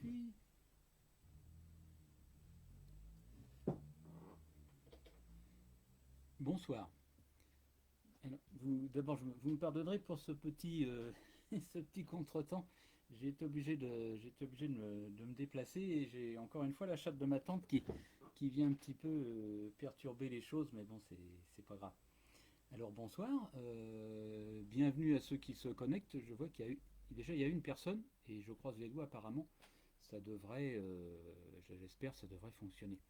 suis. Bonsoir. Alors, d'abord, vous me pardonnerez pour ce petit, ce petit contretemps. J'ai été obligé de me déplacer et j'ai encore une fois la chatte de ma tante qui vient un petit peu perturber les choses, mais bon, c'est pas grave. Alors bonsoir, bienvenue à ceux qui se connectent. Je vois qu'il y a eu, déjà il y a une personne et je croise les doigts apparemment. Ça devrait, j'espère, ça devrait fonctionner.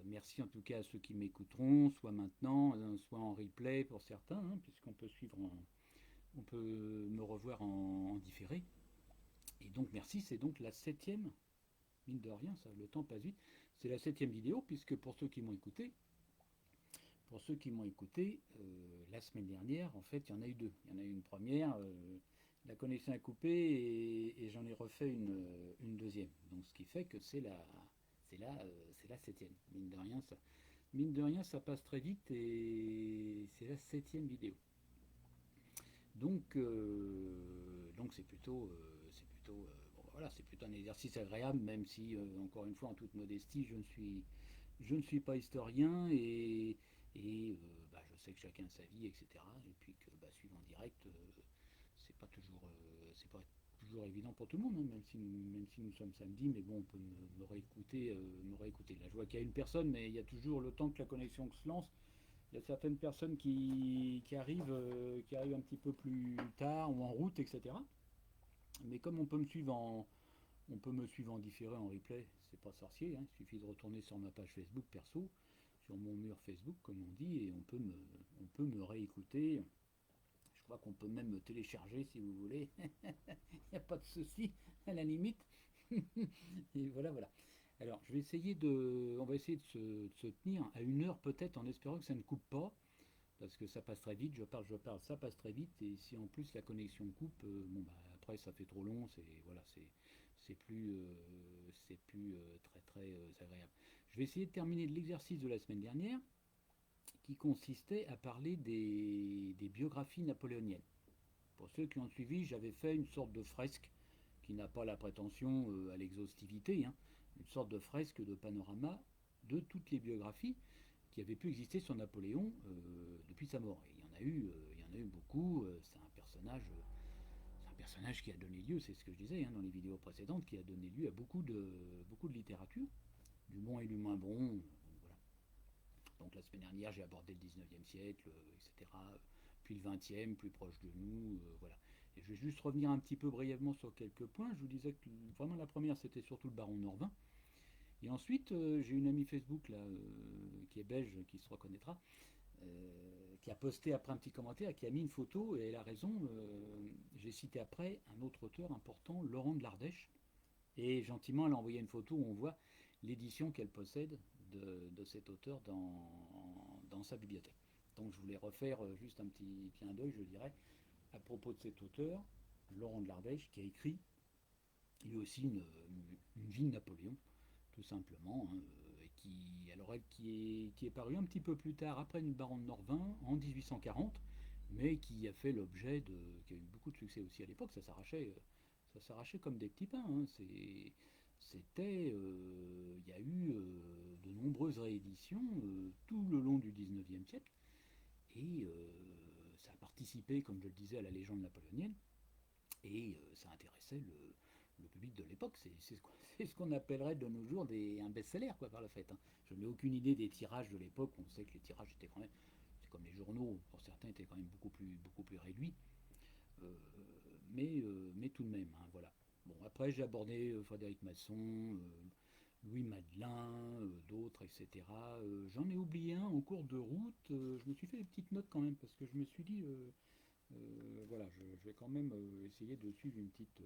Merci en tout cas à ceux qui m'écouteront, soit maintenant, soit en replay pour certains, hein, puisqu'on peut suivre, on peut me revoir en différé. Et donc merci, c'est donc la septième, mine de rien, ça, le temps passe vite. C'est la septième vidéo, puisque pour ceux qui m'ont écouté, la semaine dernière, en fait, il y en a eu deux. Il y en a eu une première, la connexion a coupé et j'en ai refait une deuxième. Donc ce qui fait que c'est la septième. Mine de rien, ça passe très vite et c'est la septième vidéo. Donc bon, voilà, c'est plutôt un exercice agréable, même si, encore une fois, en toute modestie, je ne suis pas historien et bah, je sais que chacun a sa vie, etc. Et puis que bah, suivre en direct, c'est pas toujours évident pour tout le monde, hein, même si nous sommes samedi, mais bon, on peut me réécouter. Là, je vois qu'il y a une personne, mais il y a toujours le temps que la connexion se lance. Il y a certaines personnes qui arrivent un petit peu plus tard ou en route, etc. Mais comme on peut me suivre en différé, en replay, c'est pas sorcier, hein. Il suffit de retourner sur ma page Facebook perso, sur mon mur Facebook, comme on dit, et on peut me réécouter. Je crois qu'on peut même me télécharger si vous voulez. Il n'y a pas de souci, à la limite. Et voilà, voilà. Alors, on va essayer de se tenir à une heure peut-être, en espérant que ça ne coupe pas, parce que ça passe très vite. Je parle, ça passe très vite. Et si en plus la connexion coupe, bon bah après ça fait trop long. C'est plus très très agréable. Je vais essayer de terminer l'exercice de la semaine dernière, qui consistait à parler des biographies napoléoniennes. Pour ceux qui ont suivi, j'avais fait une sorte de fresque qui n'a pas la prétention à l'exhaustivité, hein, une sorte de fresque de panorama de toutes les biographies qui avaient pu exister sur Napoléon depuis sa mort. Et il y en a eu beaucoup. C'est un personnage qui a donné lieu, c'est ce que je disais dans les vidéos précédentes, qui a donné lieu à beaucoup de littérature, du bon et du moins bon. Voilà. Donc la semaine dernière, j'ai abordé le 19e siècle, etc. Puis le 20e, plus proche de nous. Voilà. Et je vais juste revenir un petit peu brièvement sur quelques points. Je vous disais que vraiment la première, c'était surtout le baron Norvin. Et ensuite, j'ai une amie Facebook là, qui est belge, qui se reconnaîtra, qui a posté après un petit commentaire, qui a mis une photo, et elle a raison. J'ai cité après un autre auteur important, Laurent de l'Ardèche, et gentiment, elle a envoyé une photo où on voit l'édition qu'elle possède de cet auteur dans sa bibliothèque. Donc je voulais refaire juste un petit clin d'œil, je dirais, à propos de cet auteur, Laurent de l'Ardèche, qui a écrit lui aussi une vie de Napoléon, tout simplement, hein, et qui est paru un petit peu plus tard, après une baronne de Norvin, en 1840, mais qui a fait l'objet qui a eu beaucoup de succès aussi à l'époque. Ça s'arrachait comme des petits pains, hein. Il y a eu de nombreuses rééditions tout le long du 19e siècle, et ça a participé, comme je le disais, à la légende napoléonienne, et ça intéressait le public de l'époque. C'est ce qu'on appellerait de nos jours un best-seller, quoi, par le fait, hein. Je n'ai aucune idée des tirages de l'époque. On sait que les tirages étaient quand même, c'est comme les journaux, pour certains, étaient quand même beaucoup plus réduits. Euh, mais tout de même, hein, voilà. Bon, après, j'ai abordé Frédéric Masson, Louis Madelin, d'autres, etc. J'en ai oublié un en cours de route. Je me suis fait des petites notes quand même, parce que je me suis dit, voilà, je vais quand même essayer de suivre une petite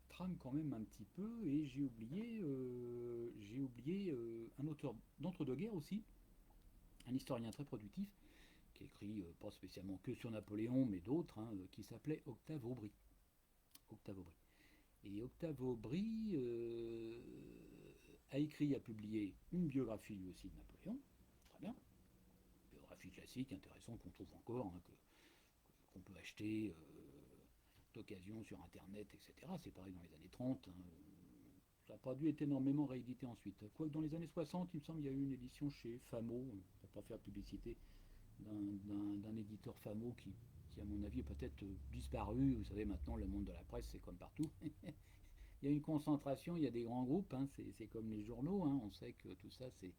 trame quand même un petit peu, et j'ai oublié un auteur d'entre-deux-guerres aussi, un historien très productif, qui écrit pas spécialement que sur Napoléon, mais d'autres, hein, qui s'appelait Octave Aubry. Octave Aubry. Et Octave Aubry a publié une biographie lui aussi de Napoléon, très bien, biographie classique, intéressante, qu'on trouve encore, hein, qu'on peut acheter d'occasion sur Internet, etc. C'est pareil dans les années 30. Hein. Ça n'a pas dû être énormément réédité ensuite. Quoique dans les années 60, il me semble, il y a eu une édition chez Famo, on ne va pas faire publicité, d'un éditeur Famo qui, à mon avis, est peut-être disparu. Vous savez, maintenant, le monde de la presse, c'est comme partout. Il y a une concentration, il y a des grands groupes, hein, c'est comme les journaux, hein, on sait que tout ça c'est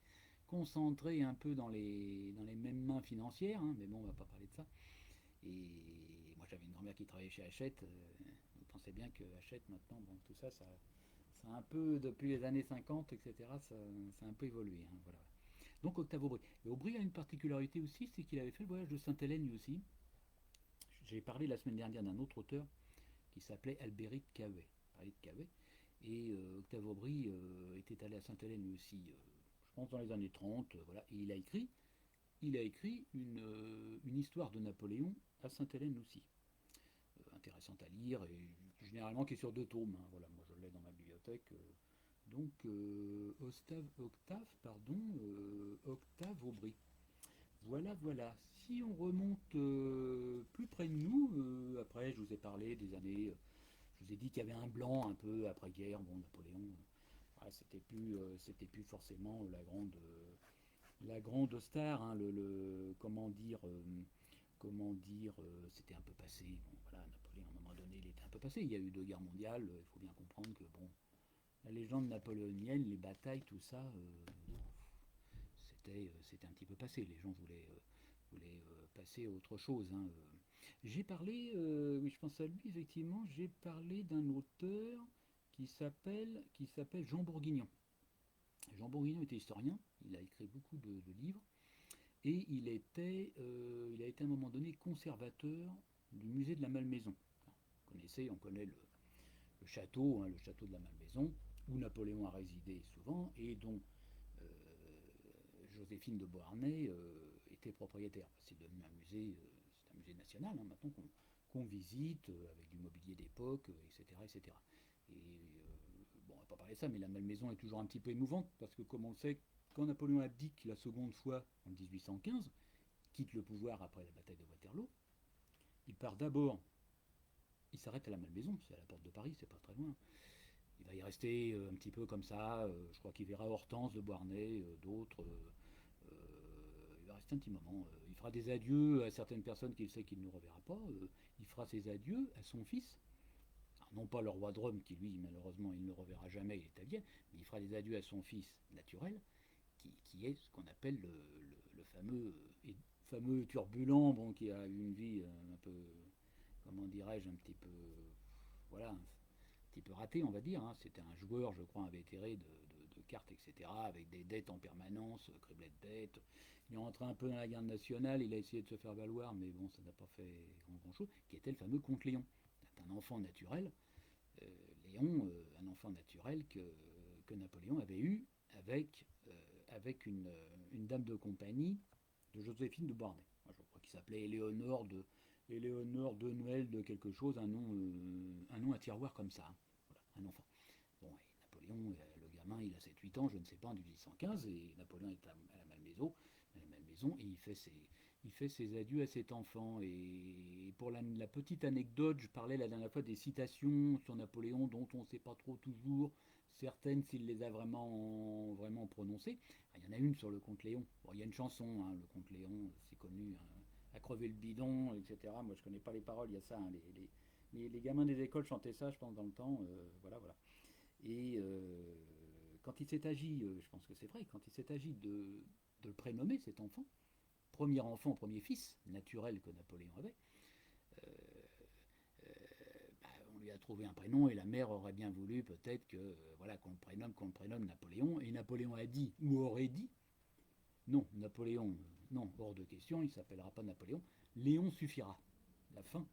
concentré un peu dans les mêmes mains financières, hein, mais bon, on va pas parler de ça. Et moi j'avais une grand-mère qui travaillait chez Hachette, vous pensez bien que Hachette maintenant, bon, tout ça, ça a un peu, depuis les années 50, etc., ça a un peu évolué. Hein, voilà. Donc Octave Aubry. Et Aubry a une particularité aussi, c'est qu'il avait fait le voyage de Sainte-Hélène lui aussi. J'ai parlé la semaine dernière d'un autre auteur qui s'appelait Albéric Cahuet. Et Octave Aubry était allé à Sainte-Hélène lui aussi, je pense dans les années 30, voilà, et il a écrit une histoire de Napoléon à Sainte-Hélène aussi, intéressante à lire, et généralement qui est sur 2 tomes, hein, voilà, moi je l'ai dans ma bibliothèque, donc Octave Aubry. Voilà, voilà. Si on remonte plus près de nous, après je vous ai parlé des années, je vous ai dit qu'il y avait un blanc un peu après-guerre, bon Napoléon, voilà, c'était plus forcément la grande star, hein, c'était un peu passé. Bon, voilà, Napoléon à un moment donné il était un peu passé. Il y a eu 2 guerres mondiales, il faut bien comprendre que bon, la légende napoléonienne, les batailles, tout ça, c'était un petit peu passé. Les gens voulaient passer à autre chose. Hein. J'ai parlé, oui, je pense à lui, effectivement, j'ai parlé d'un auteur qui s'appelle Jean Bourguignon. Jean Bourguignon était historien, il a écrit beaucoup de livres, et il a été à un moment donné conservateur du musée de la Malmaison. On connaît le château, hein, le château de la Malmaison, où Napoléon a résidé souvent, et dont Joséphine de Beauharnais était propriétaire. C'est devenu un musée, c'est un musée national, hein, maintenant qu'on visite avec du mobilier d'époque, etc., etc. Et bon, on va pas parler de ça, mais la Malmaison est toujours un petit peu émouvante parce que, comme on le sait, quand Napoléon abdique la seconde fois en 1815, quitte le pouvoir après la bataille de Waterloo, il part d'abord, il s'arrête à la Malmaison, c'est à la porte de Paris, c'est pas très loin. Il va y rester un petit peu comme ça. Je crois qu'il verra Hortense de Beauharnais, d'autres. Il va rester un petit moment. Il fera des adieux à certaines personnes qu'il sait qu'il ne reverra pas. Il fera ses adieux à son fils. Alors, non pas le roi de Rome, qui lui, malheureusement, il ne le reverra jamais, il est italien, mais il fera des adieux à son fils naturel, qui est ce qu'on appelle le fameux turbulent, bon, qui a eu une vie un peu, comment dirais-je, un petit peu, voilà, un petit peu raté, on va dire. Hein. C'était un joueur, je crois, invétéré de cartes, etc., avec des dettes en permanence, criblé de dettes. Il est rentré un peu dans la garde nationale, il a essayé de se faire valoir, mais bon, ça n'a pas fait grand-chose, qui était le fameux comte Léon. C'est un enfant naturel, euh, Léon, un enfant naturel que Napoléon avait eu avec une dame de compagnie de Joséphine de Beauharnais. Moi, je crois qu'il s'appelait Éléonore de Noël de quelque chose, un nom à tiroir comme ça. Hein. Voilà, un enfant. Bon, et Napoléon, le gamin, il a 7-8 ans, je ne sais pas, en 1815, et Napoléon est à la Malmaison, et il fait ses adieux à cet enfant. Et pour la petite anecdote, je parlais la dernière fois des citations sur Napoléon dont on ne sait pas trop toujours certaines s'il les a vraiment prononcées. Il y en a une sur le comte Léon. Bon, il y a une chanson, hein, le comte Léon, c'est connu, hein, à crever le bidon, etc. Moi, je connais pas les paroles, il y a ça. Hein, les gamins des écoles chantaient ça, je pense, dans le temps. Voilà, voilà. Et quand il s'est agi, je pense que c'est vrai, quand il s'est agi de le prénommer, cet enfant, premier fils naturel que Napoléon avait, euh, euh, bah, on lui a trouvé un prénom et la mère aurait bien voulu peut-être que voilà qu'on le prénomme Napoléon. Et Napoléon a dit ou aurait dit non, Napoléon, non, hors de question, il ne s'appellera pas Napoléon. Léon suffira. La fin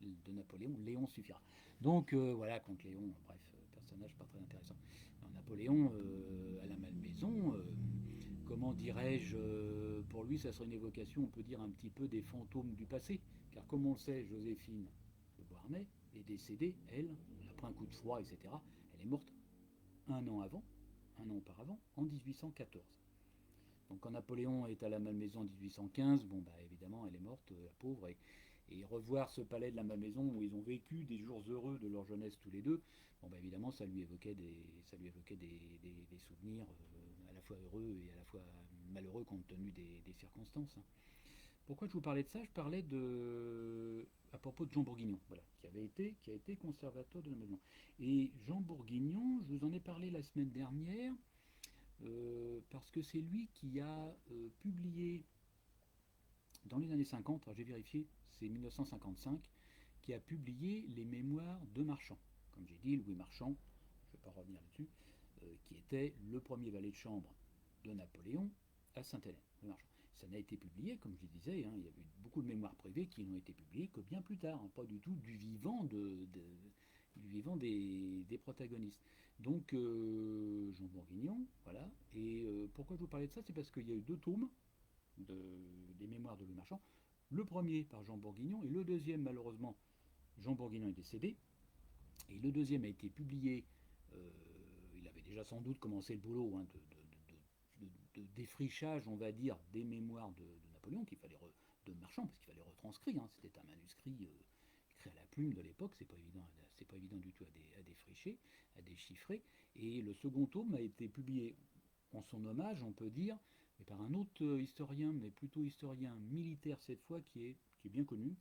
de Napoléon, Léon suffira. Donc voilà, contre Léon, bref, personnage pas très intéressant. Alors, Napoléon, à la Malmaison, comment dirais-je, pour lui, ça serait une évocation, on peut dire, un petit peu des fantômes du passé. Car comme on le sait, Joséphine de Beauharnais est décédée, elle, après un coup de froid, etc. Elle est morte un an auparavant, en 1814. Donc quand Napoléon est à la Malmaison en 1815, bon bah évidemment elle est morte, la pauvre, Et revoir ce palais de la Malmaison où ils ont vécu des jours heureux de leur jeunesse tous les deux, bon bah évidemment ça lui évoquait des souvenirs à la fois heureux et à la fois malheureux compte tenu des circonstances, hein. Pourquoi je vous parlais de ça? Je parlais à propos de Jean Bourguignon, voilà, qui a été conservateur de la maison. Et Jean Bourguignon, je vous en ai parlé la semaine dernière, parce que c'est lui qui a publié dans les années 50, j'ai vérifié, c'est 1955, qui a publié les mémoires de Marchand. Comme j'ai dit, Louis Marchand, je ne vais pas revenir là-dessus, qui était le premier valet de chambre de Napoléon à Sainte-Hélène. Ça n'a été publié, comme je disais, hein, il y a eu beaucoup de mémoires privées qui n'ont été publiées que bien plus tard, hein, pas du tout du vivant, du vivant des protagonistes. Donc Jean Bourguignon, voilà. Et pourquoi je vous parlais de ça? C'est parce qu'il y a eu deux tomes des mémoires de Louis Marchand. Le premier par Jean Bourguignon et le deuxième, malheureusement, Jean Bourguignon est décédé. Et le deuxième a été publié, euh, il avait déjà sans doute commencé le boulot, hein, de défrichage, on va dire, des mémoires de Napoléon, de Marchand, parce qu'il fallait retranscrire, hein, c'était un manuscrit écrit à la plume de l'époque, c'est pas évident du tout à défricher, à déchiffrer. Et le second tome a été publié en son hommage, on peut dire, mais par un autre historien, mais plutôt historien militaire cette fois, qui est bien connu,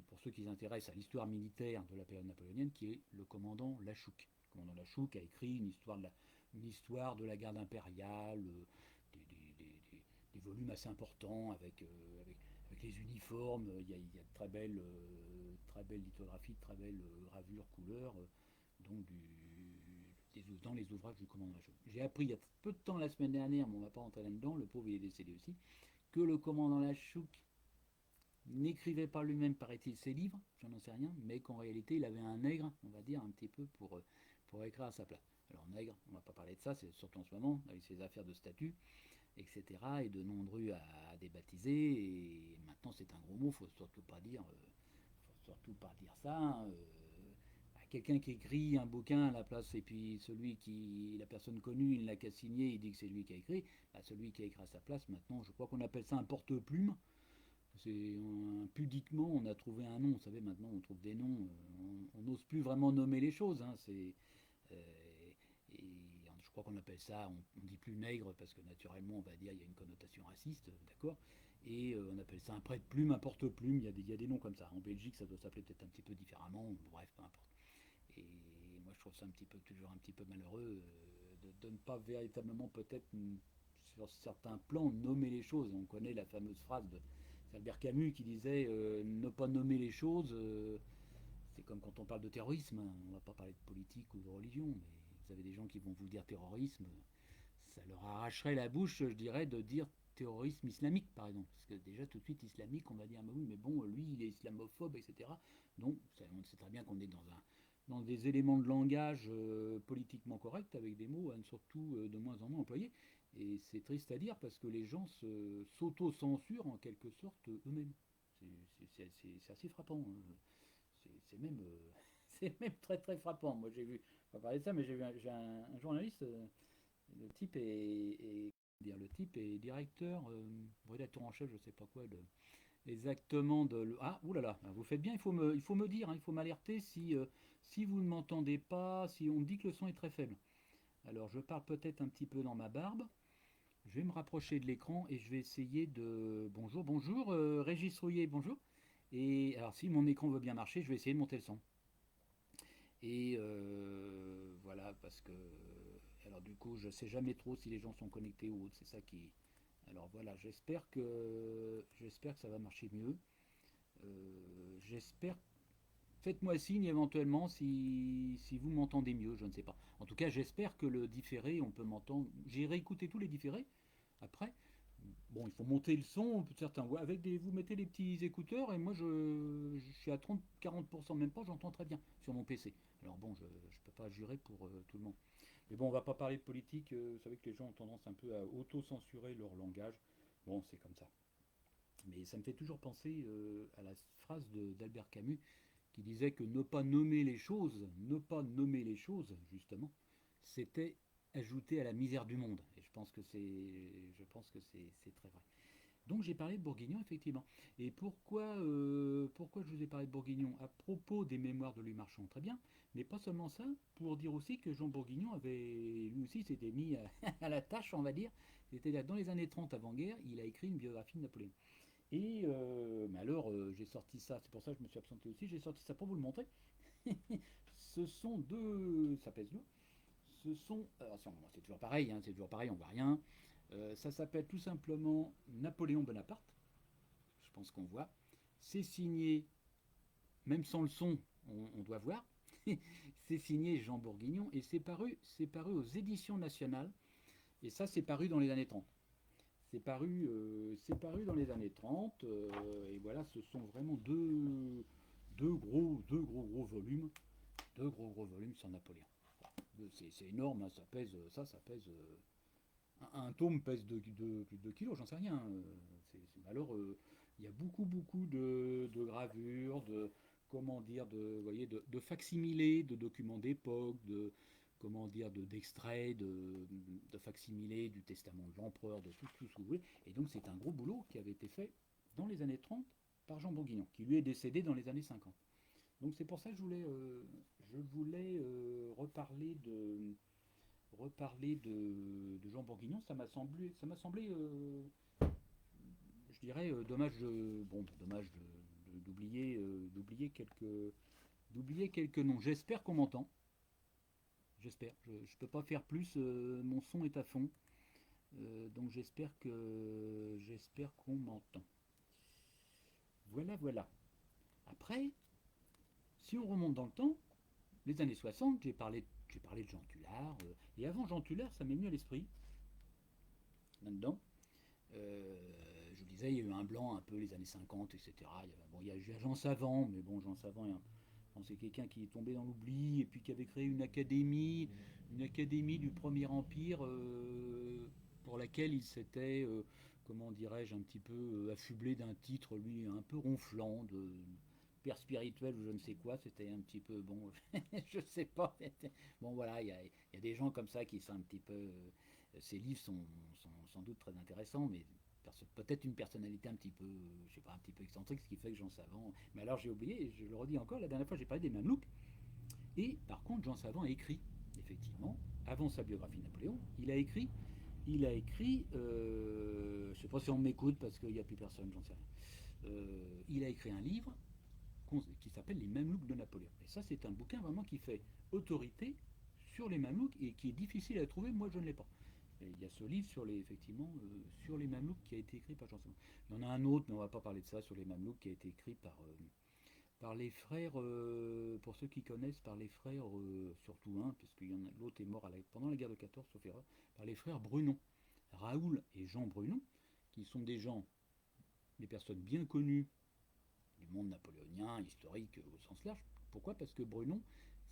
pour ceux qui s'intéressent à l'histoire militaire de la période napoléonienne, qui est le commandant Lachouc. Le commandant Lachouc a écrit une histoire de la garde impériale, des volumes assez importants avec les uniformes. Il y a de très belles lithographies, de très belles gravures couleurs, donc dans les ouvrages du commandant Lachouc. J'ai appris il y a peu de temps la semaine dernière, mais on ne va pas rentrer là-dedans, le pauvre il est décédé aussi, que le commandant Lachouc n'écrivait pas lui-même, paraît-il, ses livres, j'en sais rien, mais qu'en réalité il avait un nègre, on va dire, un petit peu pour écrire à sa place. Alors nègre, on ne va pas parler de ça, c'est surtout en ce moment, avec ses affaires de statut, etc., et de noms de rue à débaptiser, et maintenant c'est un gros mot, faut surtout pas dire ça, hein, à quelqu'un qui écrit un bouquin à la place, et puis la personne connue, il n'a qu'à signer, il dit que c'est lui qui a écrit, bah, celui qui a écrit à sa place, maintenant, je crois qu'on appelle ça un porte-plume. Pudiquement, on a trouvé un nom. Vous savez, maintenant, on trouve des noms. On n'ose plus vraiment nommer les choses, hein. Et je crois qu'on appelle ça, on dit plus nègre parce que naturellement, on va dire, il y a une connotation raciste, d'accord. Et on appelle ça un prête-plume, un porte-plume. Il y a des noms comme ça. En Belgique, ça doit s'appeler peut-être un petit peu différemment. Bref, peu importe. Et moi, je trouve ça toujours un petit peu malheureux de ne pas véritablement, peut-être, sur certains plans, nommer les choses. On connaît la fameuse phrase de Albert Camus qui disait ne pas nommer les choses, c'est comme quand on parle de terrorisme, hein. On ne va pas parler de politique ou de religion, mais vous avez des gens qui vont vous dire terrorisme, ça leur arracherait la bouche, je dirais, de dire terrorisme islamique, par exemple. Parce que déjà, tout de suite, islamique, on va dire, ah bah oui, mais bon, lui, il est islamophobe, etc. Donc, on sait très bien qu'on est dans des éléments de langage politiquement corrects, avec des mots, surtout de moins en moins employés. Et c'est triste à dire parce que les gens s'auto-censurent en quelque sorte eux-mêmes. C'est assez frappant, hein. C'est même très très frappant. Moi j'ai vu, on va parler de ça, mais j'ai un journaliste, le type est directeur, rédacteur en chef, je sais pas quoi, exactement Ah, oulala, vous faites bien, il faut me dire, hein, il faut m'alerter si vous ne m'entendez pas, si on me dit que le son est très faible. Alors je parle peut-être un petit peu dans ma barbe. Je vais me rapprocher de l'écran et je vais essayer de... Bonjour, bonjour, Régis Rouillet, bonjour. Et alors si mon écran veut bien marcher, je vais essayer de monter le son. Et voilà, parce que... Alors du coup, je ne sais jamais trop si les gens sont connectés ou autre, c'est ça qui... Alors voilà, j'espère que ça va marcher mieux. J'espère... Faites-moi signe éventuellement si vous m'entendez mieux, je ne sais pas. En tout cas, j'espère que le différé, on peut m'entendre. J'ai réécouté tous les différés après. Bon, il faut monter le son, certains voient. Vous mettez les petits écouteurs et moi je suis à 30-40%, même pas, j'entends très bien sur mon PC. Alors bon, je ne peux pas jurer pour tout le monde. Mais bon, on va pas parler de politique. Vous savez que les gens ont tendance un peu à auto-censurer leur langage. Bon, c'est comme ça. Mais ça me fait toujours penser à la phrase d'Albert Camus qui disait que ne pas nommer les choses, justement, c'était ajouter à la misère du monde. Et je pense que c'est très vrai. Donc j'ai parlé de Bourguignon, effectivement. Et pourquoi je vous ai parlé de Bourguignon? À propos des mémoires de Louis Marchand, très bien, mais pas seulement ça, pour dire aussi que Jean Bourguignon avait, lui aussi, s'était mis à, à la tâche, on va dire. C'était là dans les années 30 avant-guerre, il a écrit une biographie de Napoléon. Et mais alors, j'ai sorti ça, c'est pour ça que je me suis absenté aussi, j'ai sorti ça pour vous le montrer. Ce sont deux, ça pèse lourd. Ce sont, alors c'est toujours pareil, hein, c'est toujours pareil, on voit rien. Ça s'appelle tout simplement Napoléon Bonaparte. Je pense qu'on voit. C'est signé, même sans le son, on doit voir. C'est signé Jean Bourguignon et c'est paru aux éditions nationales. Et ça, c'est paru dans les années 30. C'est paru dans les années 30. Et voilà, ce sont vraiment deux gros volumes. Deux gros volumes sur Napoléon. C'est énorme, hein, ça pèse. Un tome pèse plus de 2 kilos, j'en sais rien. Alors, il y a beaucoup de gravures, comment dire, de facsimilés, de documents d'époque, comment dire, d'extraits, de facsimilés du testament de l'empereur, de tout ce que vous voulez. Et donc, c'est un gros boulot qui avait été fait dans les années 30 par Jean Bourguignon, qui lui est décédé dans les années 50. Donc, c'est pour ça que je voulais reparler de Jean Bourguignon. Ça m'a semblé je dirais, dommage d'oublier quelques noms. J'espère qu'on m'entend. J'espère. Je ne peux pas faire plus. Mon son est à fond. Donc j'espère qu'on m'entend. Voilà, voilà. Après, si on remonte dans le temps, les années 60, j'ai parlé de Jean Tullard. Et avant Jean Tullard, ça m'est venu à l'esprit, là-dedans. Je vous disais, il y a eu un blanc un peu les années 50, etc. Il y a Jean Savant, mais bon, Jean Savant, c'est quelqu'un qui est tombé dans l'oubli et puis qui avait créé une académie du Premier Empire pour laquelle il s'était, comment dirais-je, un petit peu affublé d'un titre, lui, un peu ronflant, de père spirituel ou je ne sais quoi. C'était un petit peu, bon, je sais pas. Bon, voilà, il y a des gens comme ça qui sont un petit peu. Ces livres sont sans doute très intéressants, mais peut-être une personnalité un petit peu, je sais pas, un petit peu excentrique, ce qui fait que Jean Savant. Mais alors j'ai oublié, et je le redis encore, la dernière fois j'ai parlé des Mamelouks, et par contre Jean Savant a écrit, effectivement, avant sa biographie de Napoléon, il a écrit, je sais pas si on m'écoute parce qu'il n'y a plus personne, j'en sais rien. Il a écrit un livre qui s'appelle Les Mamelouks de Napoléon. Et ça, c'est un bouquin vraiment qui fait autorité sur les Mamelouks et qui est difficile à trouver. Moi, je ne l'ai pas. Et il y a ce livre effectivement, sur les Mamelouks qui a été écrit par Jean Savant. Il y en a un autre, mais on ne va pas parler de ça, sur les Mamelouks, qui a été écrit par les frères, pour ceux qui connaissent, par les frères, surtout un, puisque l'autre est mort pendant la guerre de 14, sauf erreur, par les frères Brunon, Raoul et Jean Brunon, qui sont des personnes bien connues du monde napoléonien, historique au sens large. Pourquoi? Parce que Brunon,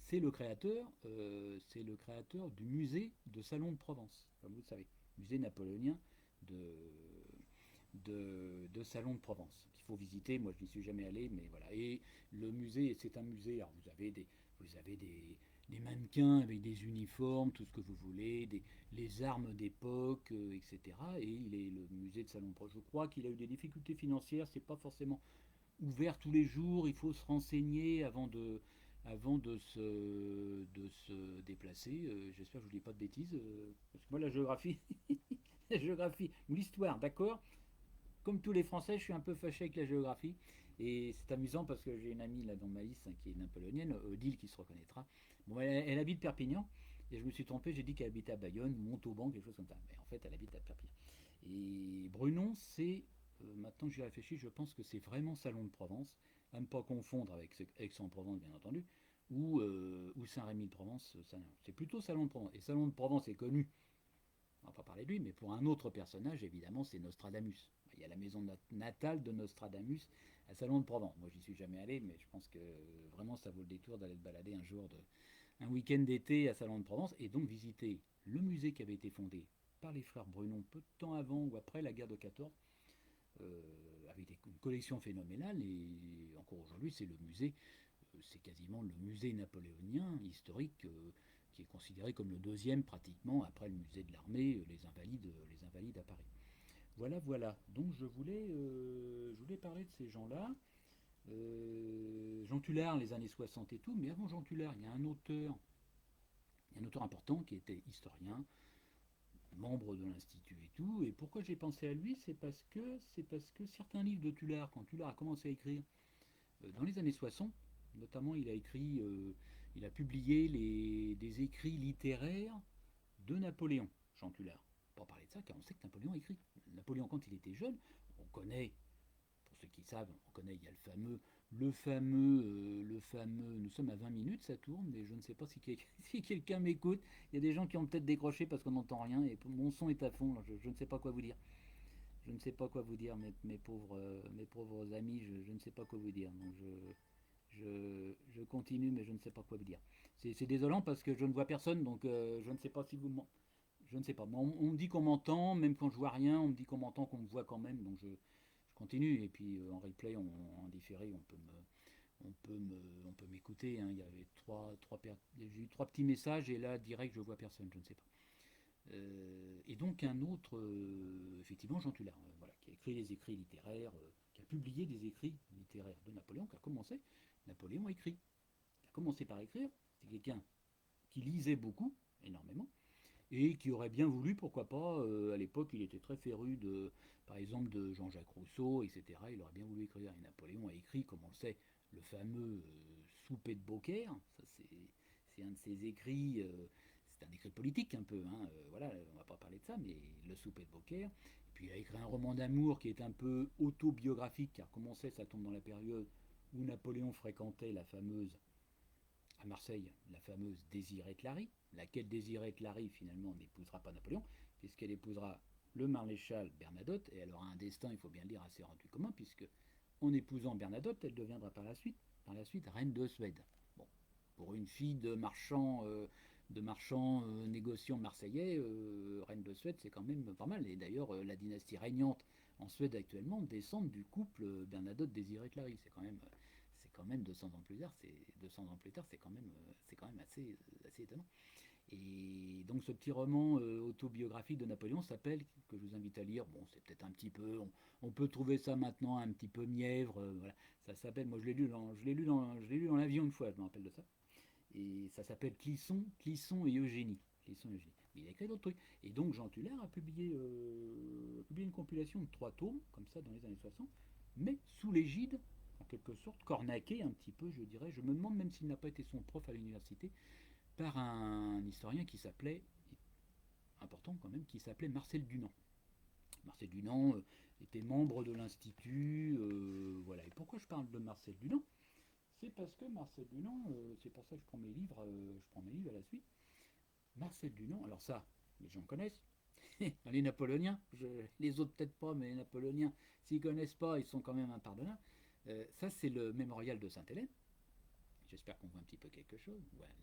c'est le créateur du musée de Salon de Provence, comme vous le savez, musée napoléonien de, de Salon de Provence, qu'il faut visiter. Moi, je n'y suis jamais allé, mais voilà. Et le musée, c'est un musée. Alors, vous avez des mannequins avec des uniformes, tout ce que vous voulez, les armes d'époque, etc. Et il est le musée de Salon de Provence. Je crois qu'il a eu des difficultés financières. C'est pas forcément ouvert tous les jours, il faut se renseigner avant de se déplacer. J'espère que je ne dis pas de bêtises, parce que moi la géographie, la géographie, l'histoire, d'accord. Comme tous les Français, je suis un peu fâché avec la géographie. Et c'est amusant parce que j'ai une amie là dans ma liste, hein, qui est napoléonienne, Odile, qui se reconnaîtra. Bon, elle habite Perpignan, et je me suis trompé, j'ai dit qu'elle habitait à Bayonne, Montauban, quelque chose comme ça. Mais en fait, elle habite à Perpignan. Et Brunon, maintenant que j'y réfléchis, je pense que c'est vraiment Salon de Provence, à ne pas confondre avec Aix-en-Provence, bien entendu, ou Saint-Rémy-de-Provence. C'est plutôt Salon de Provence. Et Salon de Provence est connu, on va pas parler de lui, mais pour un autre personnage, évidemment, c'est Nostradamus. Il y a la maison natale de Nostradamus à Salon de Provence. Moi, j'y suis jamais allé, mais je pense que vraiment, ça vaut le détour d'aller te balader un week-end d'été à Salon de Provence, et donc visiter le musée qui avait été fondé par les frères Brunon peu de temps avant ou après la guerre de 14, avec une collection phénoménale. Et encore aujourd'hui, c'est quasiment le musée napoléonien historique, qui est considéré comme le deuxième pratiquement après le musée de l'armée, les Invalides à Paris. voilà. Donc je voulais parler de ces gens-là. Jean Tullard, les années 60 et tout, mais avant Jean Tullard, il y a un auteur important qui était historien, membre de l'Institut et tout. Et pourquoi j'ai pensé à lui, c'est parce que certains livres de Tullard, quand Tullard a commencé à écrire dans les années 60, notamment il a publié des écrits littéraires de Napoléon, Jean Tullard. Pour parler de ça, car on sait que Napoléon écrit. Napoléon, quand il était jeune, on connaît, pour ceux qui savent, on connaît, il y a le fameux, nous sommes à 20 minutes, ça tourne, mais je ne sais pas si, si quelqu'un m'écoute. Il y a des gens qui ont peut-être décroché parce qu'on n'entend rien, et mon son est à fond, je ne sais pas quoi vous dire. Je ne sais pas quoi vous dire, mes pauvres amis, je ne sais pas quoi vous dire. Donc je continue, mais je ne sais pas quoi vous dire. C'est désolant parce que je ne vois personne, donc je ne sais pas si vous je ne sais pas. On me dit qu'on m'entend, même quand je vois rien, on me dit qu'on m'entend, qu'on me voit quand même, donc je continue. Et puis en replay, en différé, on peut m'écouter. Hein. Il y avait j'ai eu trois petits messages et là direct, je vois personne, je ne sais pas. Et donc un autre, effectivement, Jean Tullard, voilà, qui a écrit des écrits littéraires, qui a publié des écrits littéraires de Napoléon, qui a commencé. Napoléon a écrit. Il a commencé par écrire. C'est quelqu'un qui lisait beaucoup, énormément, et qui aurait bien voulu, pourquoi pas, à l'époque, il était très féru par exemple, de Jean-Jacques Rousseau, etc. Il aurait bien voulu écrire. Et Napoléon a écrit, comme on le sait, le fameux Souper de Beaucaire. Ça, c'est un de ses écrits. C'est un écrit politique un peu, hein, voilà, on va pas parler de ça, mais le Souper de Beaucaire. Et puis il a écrit un roman d'amour qui est un peu autobiographique, car comme on sait, ça tombe dans la période où Napoléon fréquentait la fameuse à Marseille, la fameuse Désirée Clary, laquelle Désirée Clary finalement n'épousera pas Napoléon, puisqu'elle épousera le maréchal Bernadotte, et elle aura un destin, il faut bien le dire, assez rendu commun, puisque en épousant Bernadotte, elle deviendra par la suite reine de Suède. Bon, pour une fille de marchand négociant marseillais, reine de Suède, c'est quand même pas mal. Et d'ailleurs, la dynastie régnante en Suède actuellement descend du couple Bernadotte-Désirée Clary. C'est quand même 200 ans plus tard, c'est quand même assez étonnant. Et donc ce petit roman autobiographique de Napoléon s'appelle, que je vous invite à lire, bon c'est peut-être un petit peu, on peut trouver ça maintenant un petit peu mièvre, voilà. Ça s'appelle, moi je l'ai lu dans l'avion une fois, je me rappelle de ça. Et ça s'appelle Clisson et Eugénie. Clisson et Eugénie. Mais il a écrit d'autres trucs. Et donc Jean Tullard a publié une compilation de 3 tomes, comme ça, dans les années 60, mais sous l'égide, en quelque sorte, cornaqué un petit peu, je dirais. Je me demande même s'il n'a pas été son prof à l'université, par un historien qui s'appelait, important quand même, qui s'appelait Marcel Dunant. Marcel Dunant était membre de l'Institut, voilà. Et pourquoi je parle de Marcel Dunant? C'est parce que Marcel Dunant, c'est pour ça que je prends mes livres à la suite. Marcel Dunant, alors ça, les gens connaissent. Les Napoléoniens, les autres peut-être pas, mais les Napoléoniens, s'ils connaissent pas, ils sont quand même impardonnables. Ça, c'est le mémorial de Sainte-Hélène. J'espère qu'on voit un petit peu quelque chose. Voilà.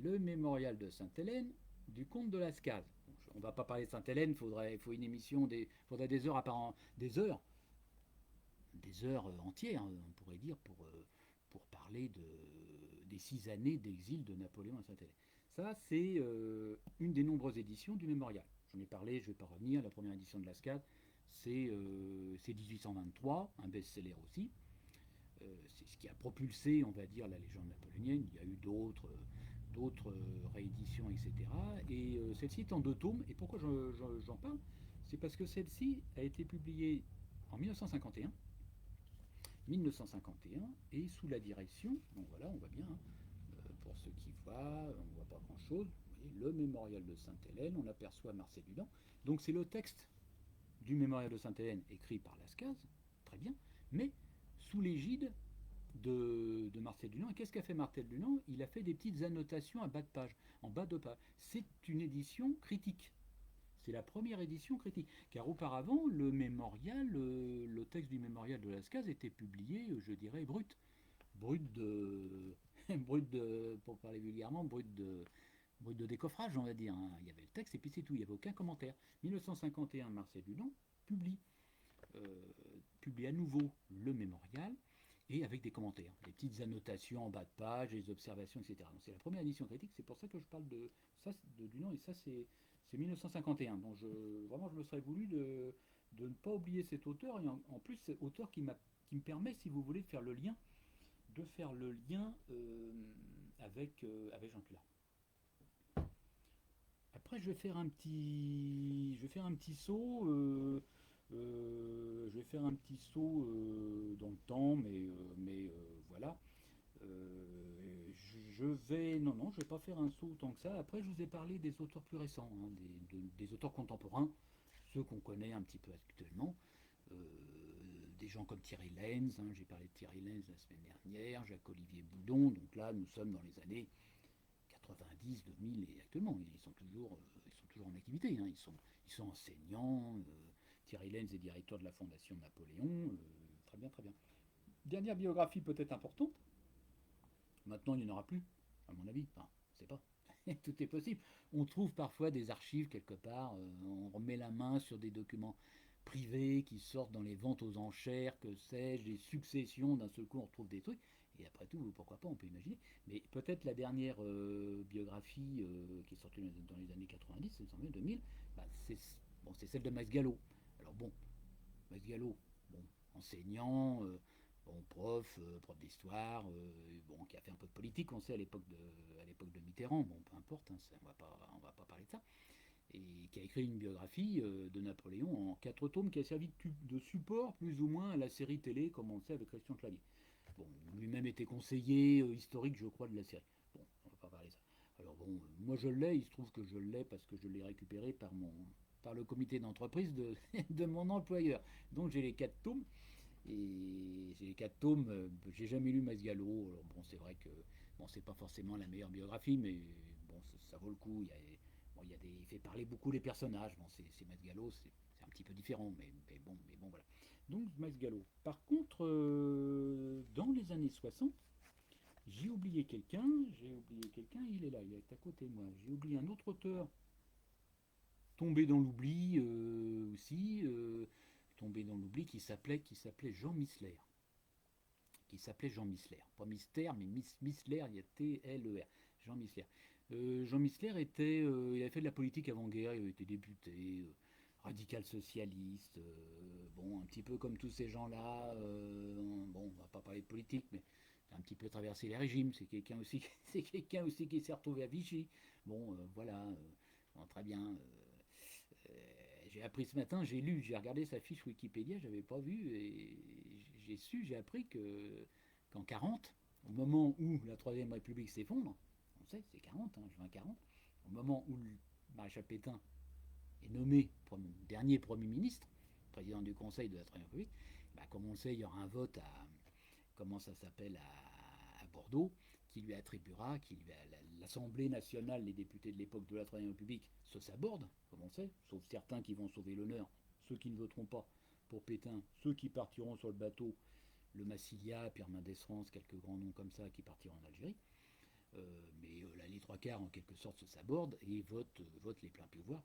Le mémorial de Sainte-Hélène du comte de Lascaz. Bon, on ne va pas parler de Sainte-Hélène, il faut une émission, faudrait des heures des heures entières, on pourrait dire, pour parler des 6 années d'exil de Napoléon à Sainte-Hélène. Ça, c'est une des nombreuses éditions du mémorial. J'en ai parlé, je ne vais pas revenir. La première édition de Lascaz, c'est 1823, un best-seller aussi. C'est ce qui a propulsé, on va dire, la légende napoléonienne. Il y a eu d'autres rééditions, etc. Et celle-ci est en 2 tomes. Et pourquoi j'en parle? C'est parce que celle-ci a été publiée en 1951. 1951 et sous la direction, donc voilà, on voit bien, hein, pour ceux qui voient, on ne voit pas grand-chose, vous voyez, le mémorial de Sainte-Hélène, on aperçoit Marcel Dunant. Donc c'est le texte du mémorial de Sainte-Hélène écrit par Lascaz, très bien, mais sous l'égide de Marcel Dunant. Et qu'est-ce qu'a fait Marcel Dunant? Il a fait des petites annotations à bas de page, en bas de page. C'est une édition critique. C'est la première édition critique. Car auparavant, le texte du mémorial de Lascaz était publié, je dirais, brut. Brut de. Brut de. Pour parler vulgairement, brut de décoffrage, on va dire. Hein. Il y avait le texte et puis c'est tout. Il n'y avait aucun commentaire. 1951, Marcel Dunant publie, publie à nouveau le mémorial et avec des commentaires, des petites annotations en bas de page, des observations, etc. Donc c'est la première édition critique, c'est pour ça que je parle de Dunant, et ça c'est 1951. Donc vraiment je me serais voulu de ne pas oublier cet auteur, et en plus, cet auteur qui me permet, si vous voulez, de faire le lien avec Jean Tullard. Après, je vais faire un petit saut, je vais faire un petit saut dans le temps, voilà. Non, je vais pas faire un saut autant que ça. Après, je vous ai parlé des auteurs plus récents, hein, des auteurs contemporains, ceux qu'on connaît un petit peu actuellement. Euh, des gens comme Thierry Lenz, hein, j'ai parlé de Thierry Lenz la semaine dernière, Jacques-Olivier Boudon, donc là, nous sommes dans les années 90, 2000 et actuellement, ils sont toujours en activité, hein, ils sont enseignants. Thierry Lenz est directeur de la Fondation Napoléon. Très bien, très bien. Dernière biographie peut-être importante. Maintenant, il n'y en aura plus, à mon avis. Enfin, je sais pas. Tout est possible. On trouve parfois des archives quelque part. On remet la main sur des documents privés qui sortent dans les ventes aux enchères, que sais-je, des successions. D'un seul coup, on retrouve des trucs. Et après tout, pourquoi pas, on peut imaginer. Mais peut-être la dernière biographie qui est sortie dans les années 90, c'est 2000, bah, c'est celle de Max Gallo. Alors bon, Max Gallo, bon, enseignant, bon, prof d'histoire, bon, qui a fait un peu de politique, on sait, à l'époque de Mitterrand, bon, peu importe, hein, on va pas parler de ça, et qui a écrit une biographie de Napoléon en 4 tomes qui a servi de support plus ou moins à la série télé, comme on le sait, avec Christian Clavier. Bon, lui-même était conseiller historique, je crois, de la série. Bon, on va pas parler de ça. Alors bon, moi je l'ai, il se trouve que je l'ai parce que je l'ai récupéré par le comité d'entreprise de mon employeur. Donc j'ai les 4 tomes. Et j'ai les 4 tomes, j'ai jamais lu Masgallo. Alors bon, c'est vrai que bon, c'est pas forcément la meilleure biographie, mais bon, ça vaut le coup. Il fait parler beaucoup les personnages. Bon, c'est Masgallo, c'est un petit peu différent, mais bon, voilà. Donc Masgallo. Par contre, dans les années 60, j'ai oublié quelqu'un, il est là, il est à côté de moi. J'ai oublié un autre auteur tombé dans l'oubli aussi, tombé dans l'oubli qui s'appelait Jean Missler. Jean Missler. Pas Mystère, mais Missler, il y a T-L-E-R. Jean Missler. Jean Missler il avait fait de la politique avant-guerre, il avait été député, radical socialiste, bon, un petit peu comme tous ces gens-là. Bon, on va pas parler de politique, mais un petit peu traversé les régimes. C'est quelqu'un aussi, c'est quelqu'un aussi qui s'est retrouvé à Vichy. Bon, voilà, bon, très bien. J'ai appris ce matin, j'ai regardé sa fiche Wikipédia, j'avais pas vu et j'ai appris que qu'en 40, au moment où la Troisième République s'effondre, on sait, c'est 40, hein, juin 40, au moment où le maréchal Pétain est nommé dernier Premier ministre, président du Conseil de la Troisième République, bah, comme on le sait, il y aura un vote comment ça s'appelle, à Bordeaux, qui lui attribuera, l'Assemblée nationale, les députés de l'époque de la Troisième République se sabordent, comme on sait, sauf certains qui vont sauver l'honneur, ceux qui ne voteront pas pour Pétain, ceux qui partiront sur le bateau, le Massilia, Pierre Mendès France, quelques grands noms comme ça qui partiront en Algérie. Là, les 3 quarts en quelque sorte se sabordent et votent les pleins pouvoirs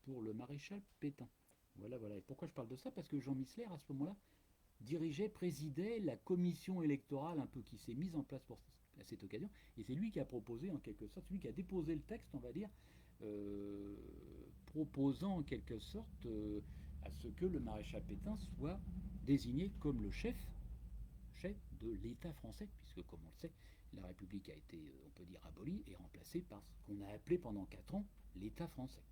pour le maréchal Pétain. Voilà, voilà. Et pourquoi je parle de ça? Parce que Jean Missler, à ce moment-là, présidait la commission électorale un peu qui s'est mise en place à cette occasion. Et c'est lui qui a proposé, en quelque sorte, lui qui a déposé le texte, on va dire, euh, proposant en quelque sorte à ce que le maréchal Pétain soit désigné comme le chef de l'État français, puisque comme on le sait, la République a été, on peut dire, abolie et remplacée par ce qu'on a appelé pendant 4 ans l'État français,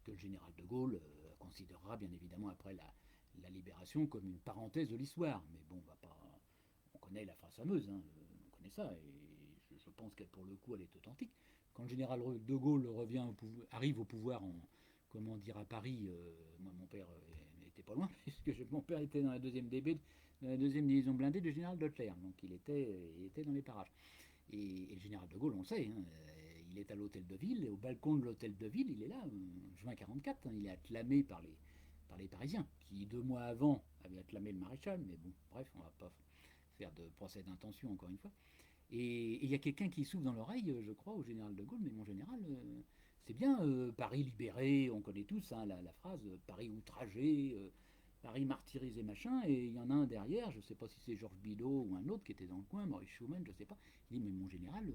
que le général de Gaulle considérera bien évidemment après la libération comme une parenthèse de l'histoire. Mais bon, on connaît la phrase fameuse, hein, on connaît ça, et je pense qu'elle, pour le coup, elle est authentique. Quand le général de Gaulle arrive au pouvoir comment dire, à Paris, moi, mon père n'était pas loin, puisque mon père était dans la deuxième division blindée du général Leclerc, donc il était dans les parages. Et le général de Gaulle, on le sait, hein, il est à l'hôtel de ville, et au balcon de l'hôtel de ville, il est là, juin 44, hein, il est acclamé par les Parisiens, qui 2 mois avant avaient acclamé le maréchal, mais bon, bref, on va pas faire de procès d'intention encore une fois. Et il y a quelqu'un qui souffle dans l'oreille, je crois, au général de Gaulle, mais mon général, c'est bien Paris libéré, on connaît tous hein, la phrase Paris outragé, Paris martyrisé, machin, et il y en a un derrière, je ne sais pas si c'est Georges Bidault ou un autre qui était dans le coin, Maurice Schumann, je ne sais pas. Il dit mais mon général,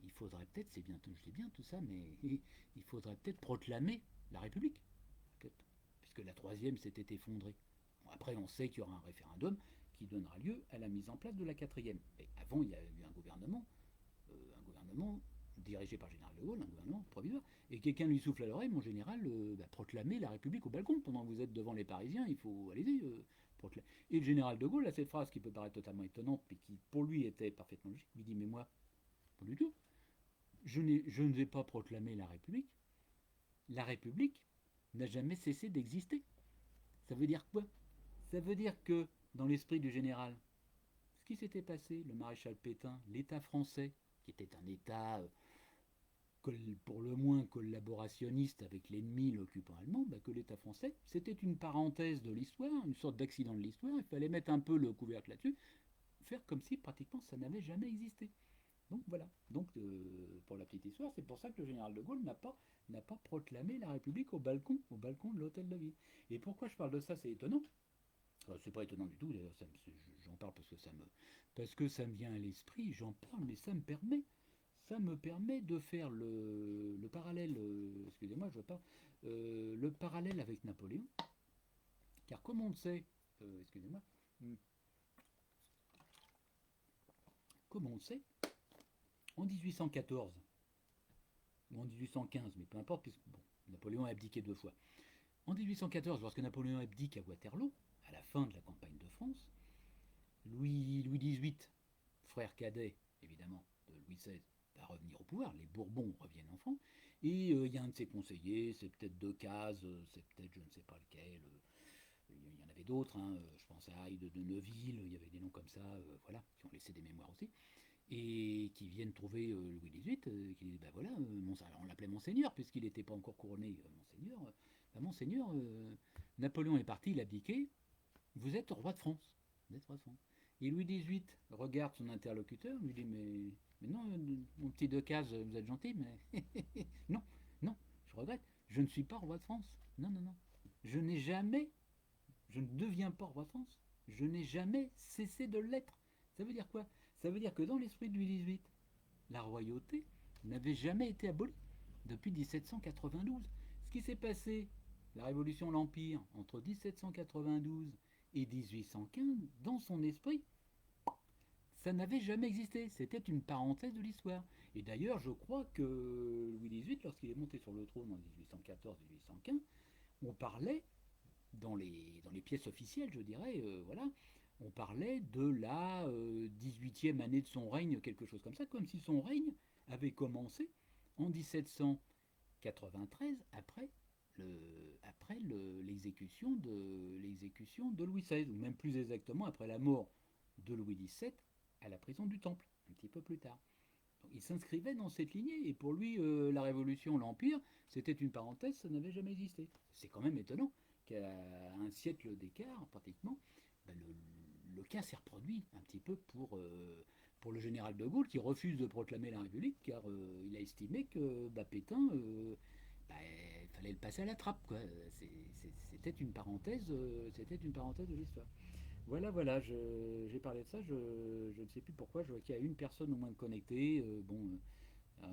il faudrait peut-être, c'est bien, je dis bien tout ça, mais il faudrait peut-être proclamer la République, puisque puisque la troisième s'était effondrée. Bon, après, on sait qu'il y aura un référendum qui donnera lieu à la mise en place de la quatrième. Mais avant, il y a eu un gouvernement dirigé par le général de Gaulle, un gouvernement provisoire, et quelqu'un lui souffle à l'oreille, mon général, proclamez la République au balcon. Pendant que vous êtes devant les Parisiens, il faut, allez-y, proclamer. Et le général de Gaulle a cette phrase qui peut paraître totalement étonnante, mais qui pour lui était parfaitement logique, lui dit, mais moi, pas du tout, je ne vais pas proclamer la République. La République n'a jamais cessé d'exister. Ça veut dire quoi? Ça veut dire que, dans l'esprit du général, ce qui s'était passé, le maréchal Pétain, l'État français, qui était un État pour le moins collaborationniste avec l'ennemi, l'occupant allemand, que l'État français, c'était une parenthèse de l'histoire, une sorte d'accident de l'histoire, il fallait mettre un peu le couvercle là-dessus, faire comme si pratiquement ça n'avait jamais existé. Donc voilà, donc pour la petite histoire, c'est pour ça que le général de Gaulle n'a pas proclamé la République au balcon de l'hôtel de ville. Et pourquoi je parle de ça, c'est étonnant. C'est pas étonnant du tout, d'ailleurs, j'en parle parce que ça me vient à l'esprit, j'en parle, mais ça me permet de faire le parallèle, excusez-moi, je parle, le parallèle avec Napoléon, car comme on le sait, excusez-moi, comme on le sait, en 1814, ou en 1815, mais peu importe, puisque bon, Napoléon a abdiqué 2 fois. En 1814, lorsque Napoléon abdique à Waterloo, à la fin de la campagne de France, Louis XVIII, frère cadet, évidemment, de Louis XVI, va revenir au pouvoir, les Bourbons reviennent en France, et il y a un de ses conseillers, c'est peut-être Decazes, c'est peut-être je ne sais pas lequel, il y en avait d'autres, hein, je pense à Hyde de Neuville, il y avait des noms comme ça, voilà, qui ont laissé des mémoires aussi, et qui viennent trouver Louis XVIII, qui disent, ben voilà, on l'appelait Monseigneur, puisqu'il n'était pas encore couronné Monseigneur, Monseigneur, Napoléon est parti, il a abdiqué, vous êtes roi de France. Vous êtes roi de France. Et Louis XVIII regarde son interlocuteur, lui dit, mais non, mon petit Decazes, vous êtes gentil, mais non, non, je regrette, je ne suis pas roi de France. Non, non, non. Je n'ai jamais, je ne deviens pas roi de France. Je n'ai jamais cessé de l'être. Ça veut dire quoi? Ça veut dire que dans l'esprit de Louis XVIII, la royauté n'avait jamais été abolie depuis 1792. Ce qui s'est passé, la Révolution, l'Empire, entre 1792 et 1815, dans son esprit, ça n'avait jamais existé. C'était une parenthèse de l'histoire. Et d'ailleurs, je crois que Louis XVIII, lorsqu'il est monté sur le trône en 1814-1815, on parlait, dans les pièces officielles, je dirais, voilà, on parlait de la 18e année de son règne, quelque chose comme ça, comme si son règne avait commencé en 1793, l'exécution de Louis XVI, ou même plus exactement après la mort de Louis XVII à la prison du Temple, un petit peu plus tard. Donc, il s'inscrivait dans cette lignée, et pour lui, la Révolution, l'Empire, c'était une parenthèse, ça n'avait jamais existé. C'est quand même étonnant qu'à un siècle d'écart, pratiquement, ben le cas s'est reproduit un petit peu pour le général de Gaulle, qui refuse de proclamer la République, car il a estimé que Pétain, il fallait le passer à la trappe, quoi. C'était une parenthèse de l'histoire. Voilà, voilà, j'ai parlé de ça, je ne sais plus pourquoi, je vois qu'il y a une personne au moins de connectée,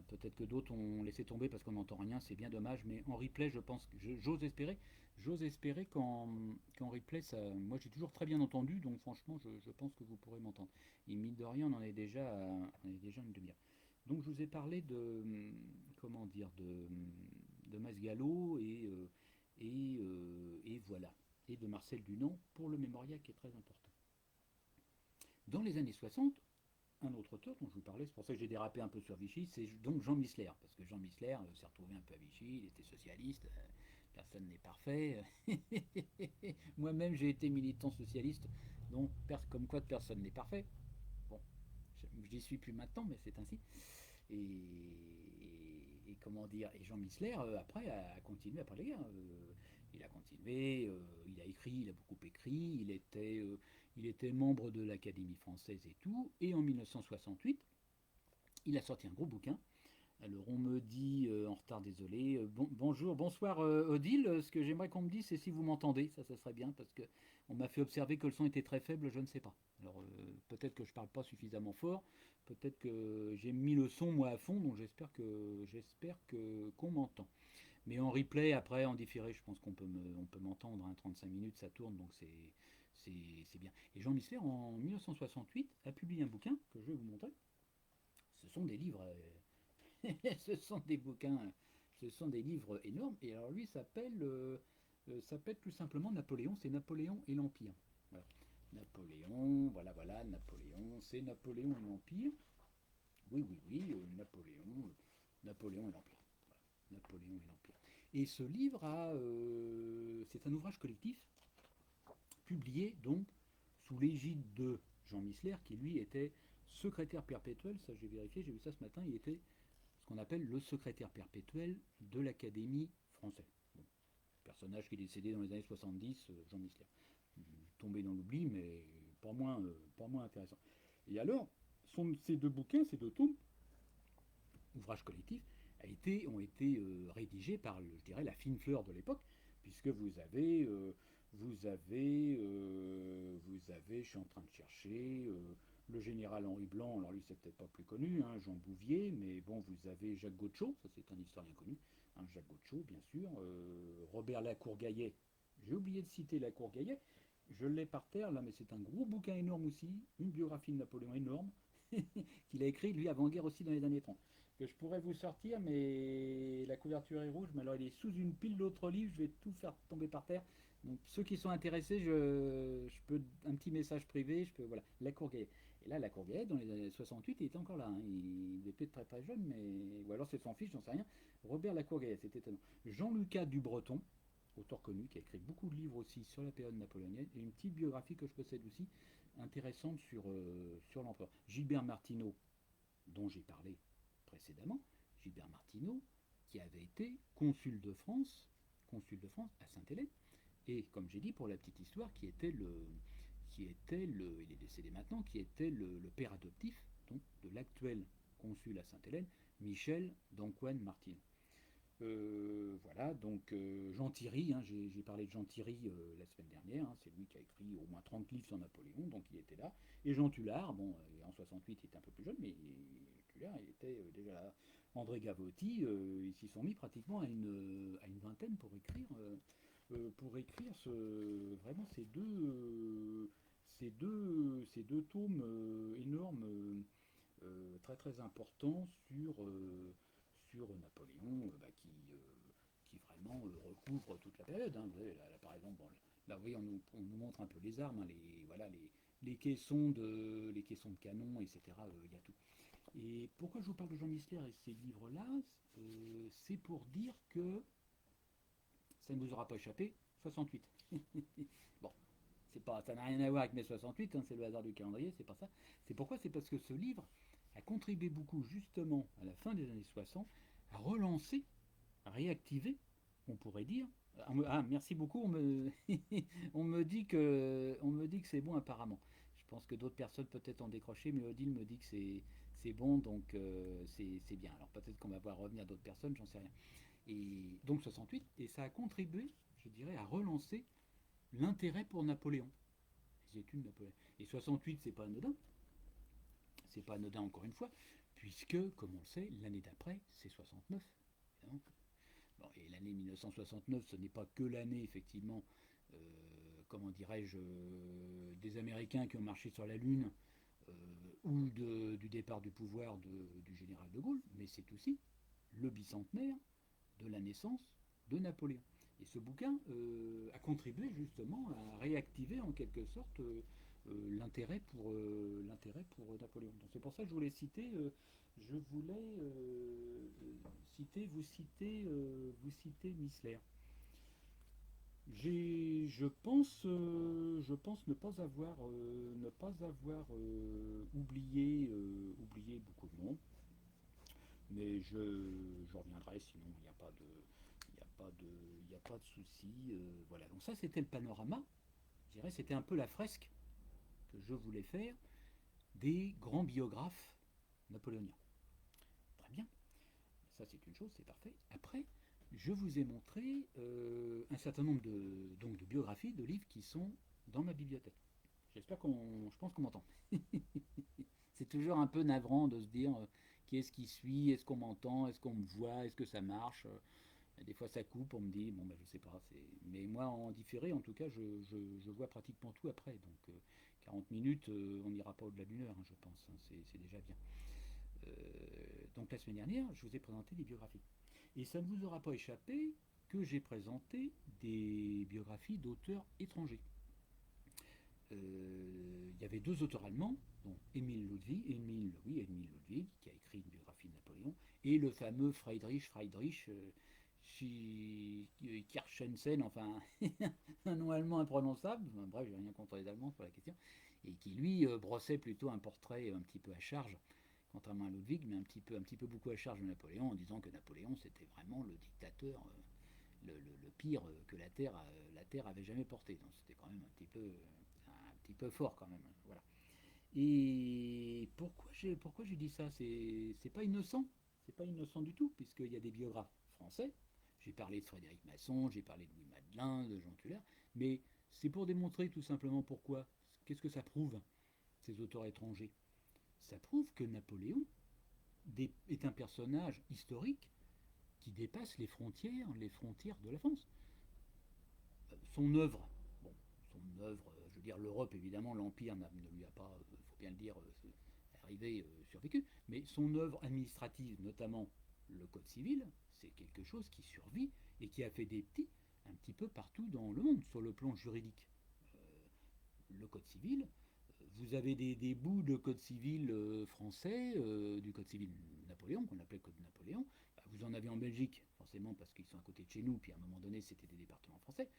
peut-être que d'autres ont laissé tomber parce qu'on n'entend rien, c'est bien dommage, mais en replay, je pense que j'ose espérer qu'en replay, ça, moi j'ai toujours très bien entendu, donc franchement, je pense que vous pourrez m'entendre. Et mine de rien, on est déjà une demi-heure. Donc je vous ai parlé comment dire, de Masgallo et voilà, et de Marcel Dunant pour le mémorial qui est très important. Dans les années 60, un autre auteur dont je vous parlais, c'est pour ça que j'ai dérapé un peu sur Vichy, c'est donc Jean Missler, parce que Jean Missler s'est retrouvé un peu à Vichy, il était socialiste, personne n'est parfait. Moi-même j'ai été militant socialiste, donc comme quoi personne n'est parfait. Bon, j'y suis plus maintenant, mais c'est ainsi. Et comment dire, et Jean Missler après a continué après les guerres. Il a continué, il a écrit, il a beaucoup écrit, il était membre de l'Académie française et tout. Et en 1968, il a sorti un gros bouquin. Alors on me dit, en retard, désolé, bonjour, bonsoir Odile, ce que j'aimerais qu'on me dise c'est si vous m'entendez, ça serait bien, parce que on m'a fait observer que le son était très faible, je ne sais pas. Alors peut-être que je parle pas suffisamment fort, peut-être que j'ai mis le son moi à fond, donc j'espère qu'on m'entend. Mais en replay, après, en différé, je pense on peut m'entendre, hein, 35 minutes, ça tourne, donc c'est bien. Et Jean Missler, en 1968, a publié un bouquin que je vais vous montrer. Ce sont des livres, ce sont des bouquins, ce sont des livres énormes. Et alors lui s'appelle tout simplement Napoléon, c'est Napoléon et l'Empire. Voilà. Napoléon, voilà, Napoléon, c'est Napoléon et l'Empire. Oui, oui, oui, Napoléon et l'Empire. Voilà, Napoléon et l'Empire. Et ce livre c'est un ouvrage collectif publié donc sous l'égide de Jean Missler, qui lui était secrétaire perpétuel, ça j'ai vérifié, j'ai vu ça ce matin, il était ce qu'on appelle le secrétaire perpétuel de l'Académie française. Bon, personnage qui est décédé dans les années 70, Jean Missler. Tombé dans l'oubli, mais pas moins intéressant. Et alors, ces deux bouquins, ces deux tomes, ouvrages collectifs, ont été rédigés par, je dirais, la fine fleur de l'époque, puisque vous avez, je suis en train de chercher, le général Henri Blanc, alors lui c'est peut-être pas plus connu, hein, Jean Bouvier, mais bon, vous avez Jacques Gautreau, ça c'est un historien connu, hein, Jacques Gautreau, bien sûr, Robert Lacour-Gaillet, j'ai oublié de citer Lacour-Gaillet, je l'ai par terre là, mais c'est un gros bouquin énorme aussi, une biographie de Napoléon énorme, qu'il a écrit lui avant-guerre aussi dans les années 30 que je pourrais vous sortir, mais la couverture est rouge, mais alors il est sous une pile d'autres livres, je vais tout faire tomber par terre. Donc ceux qui sont intéressés, je peux un petit message privé, je peux voilà, la Courguet. Et là, la Courguet, dans les années 68, il était encore là. Hein. Il était très très jeune, mais ou alors c'est son fils, j'en sais rien. Robert Lacourguet, c'est étonnant. Jean-Lucas Dubreton, auteur connu, qui a écrit beaucoup de livres aussi sur la période napoléonienne, et une petite biographie que je possède aussi, intéressante sur l'empereur. Gilbert Martineau, dont j'ai parlé précédemment, Gilbert Martineau, qui avait été consul de France à Sainte-Hélène, et comme j'ai dit pour la petite histoire, il est décédé maintenant, qui était le père adoptif donc, de l'actuel consul à Sainte-Hélène, Michel d'Antoine Martineau. Voilà, donc Jean Thierry, hein, j'ai parlé de Jean Thierry la semaine dernière, hein, c'est lui qui a écrit au moins 30 livres sur Napoléon, donc il était là. Et Jean Tullard, bon, en 68 il était un peu plus jeune, mais Tullard il était déjà là. André Gavotti, ils s'y sont mis pratiquement à une vingtaine pour écrire vraiment ces deux tomes énormes, très très importants sur Napoléon, qui vraiment recouvre toute la période. Hein. Vous voyez, là, par exemple, bon, là, vous voyez, on nous montre un peu les armes, hein, les les caissons de canon, etc. Il y a tout. Et pourquoi je vous parle de Jean Missler et ces livres-là, c'est pour dire que ça ne vous aura pas échappé, 68. Bon, ça n'a rien à voir avec mai 68, hein, c'est le hasard du calendrier, c'est pas ça. C'est pourquoi C'est parce que ce livre a contribué beaucoup justement à la fin des années 60 à relancer, à réactiver, on pourrait dire. Ah, merci beaucoup, on me dit que c'est bon apparemment. Je pense que d'autres personnes peut-être ont décroché, mais Odile me dit que c'est bon, donc c'est bien. Alors peut-être qu'on va voir revenir d'autres personnes, j'en sais rien. Et donc 68, et ça a contribué, je dirais, à relancer l'intérêt pour Napoléon, les études Napoléon. Et 68, c'est pas anodin encore une fois, puisque, comme on le sait, l'année d'après, c'est 69. Évidemment. Bon, et l'année 1969, ce n'est pas que l'année, effectivement, euh, comment dirais-je, des Américains qui ont marché sur la Lune, du départ du pouvoir du général de Gaulle, mais c'est aussi le bicentenaire de la naissance de Napoléon. Et ce bouquin a contribué justement à réactiver en quelque sorte l'intérêt pour Napoléon. Donc c'est pour ça que je voulais citer, je voulais vous citer Missler. Je pense ne pas avoir oublié beaucoup de monde, mais je reviendrai, sinon il n'y a pas de, il n'y a pas de, il n'y a pas de souci. Voilà. Donc ça, c'était le panorama. Je dirais, c'était un peu la fresque que je voulais faire des grands biographes napoléoniens. Très bien. Ça, c'est une chose, c'est parfait. Après, je vous ai montré un certain nombre de biographies, de livres qui sont dans ma bibliothèque. Je pense qu'on m'entend. C'est toujours un peu navrant de se dire qui est-ce qui suit, est-ce qu'on m'entend, est-ce qu'on me voit, est-ce que ça marche. Des fois ça coupe, on me dit, bon ben je sais pas, mais moi en différé en tout cas je vois pratiquement tout après, donc 40 minutes, on n'ira pas au-delà d'une heure, hein, je pense, hein, c'est déjà bien. Donc la semaine dernière, je vous ai présenté des biographies. Et ça ne vous aura pas échappé que j'ai présenté des biographies d'auteurs étrangers. Il y avait deux auteurs allemands, dont Émile Ludwig, qui a écrit une biographie de Napoléon, et le fameux Friedrich Kirchensen, enfin un nom allemand imprononçable, enfin, bref, j'ai rien contre les Allemands sur la question, et qui lui brossait plutôt un portrait un petit peu à charge, contrairement à Ludwig, mais un petit peu beaucoup à charge de Napoléon, en disant que Napoléon c'était vraiment le dictateur, le pire que la Terre avait jamais porté. Donc c'était quand même un petit peu fort quand même. Voilà. Et pourquoi j'ai dit ça? C'est pas innocent. C'est pas innocent du tout, puisqu'il y a des biographes français. J'ai parlé de Frédéric Masson, j'ai parlé de Louis Madelin, de Jean Tuller, mais c'est pour démontrer tout simplement pourquoi. Qu'est-ce que ça prouve, ces auteurs étrangers? Ça prouve que Napoléon est un personnage historique qui dépasse les frontières de la France. Son œuvre, bon, son œuvre, je veux dire, l'Europe évidemment, l'Empire ne lui a pas, il faut bien le dire, arrivé, survécu, mais son œuvre administrative, notamment le Code civil, c'est quelque chose qui survit et qui a fait des petits un petit peu partout dans le monde sur le plan juridique. Le Code civil, vous avez des bouts de Code civil français, du Code civil Napoléon, qu'on appelait Code Napoléon. Bah, vous en avez en Belgique, forcément parce qu'ils sont à côté de chez nous, puis à un moment donné c'était des départements français.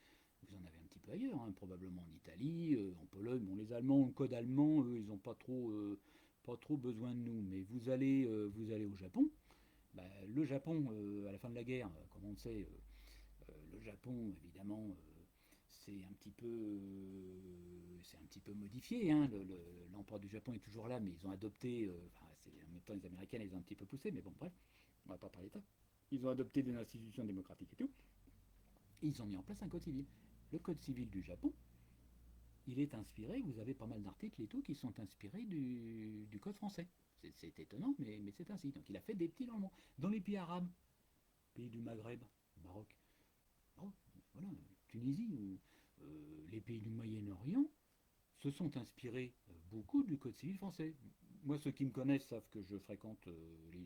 Vous en avez un petit peu ailleurs, hein, probablement en Italie, en Pologne. Bon, les Allemands, le code allemand, eux, ils n'ont pas trop besoin de nous. Mais vous allez au Japon. Bah, le Japon, à la fin de la guerre, comme on le sait, le Japon, évidemment, c'est un petit peu modifié. Hein. L'empereur du Japon est toujours là, mais ils ont adopté, en même temps les Américains les ont un petit peu poussés, mais bon, bref, on va pas parler de ça. Ils ont adopté des institutions démocratiques et tout. Et ils ont mis en place un code civil. Le code civil du Japon, il est inspiré, vous avez pas mal d'articles et tout qui sont inspirés du code français. C'est étonnant, mais c'est ainsi. Donc il a fait des petits dans le monde. Dans les pays arabes, pays du Maghreb, Maroc, oh, voilà, Tunisie, les pays du Moyen-Orient se sont inspirés beaucoup du code civil français. Moi, ceux qui me connaissent savent que je fréquente,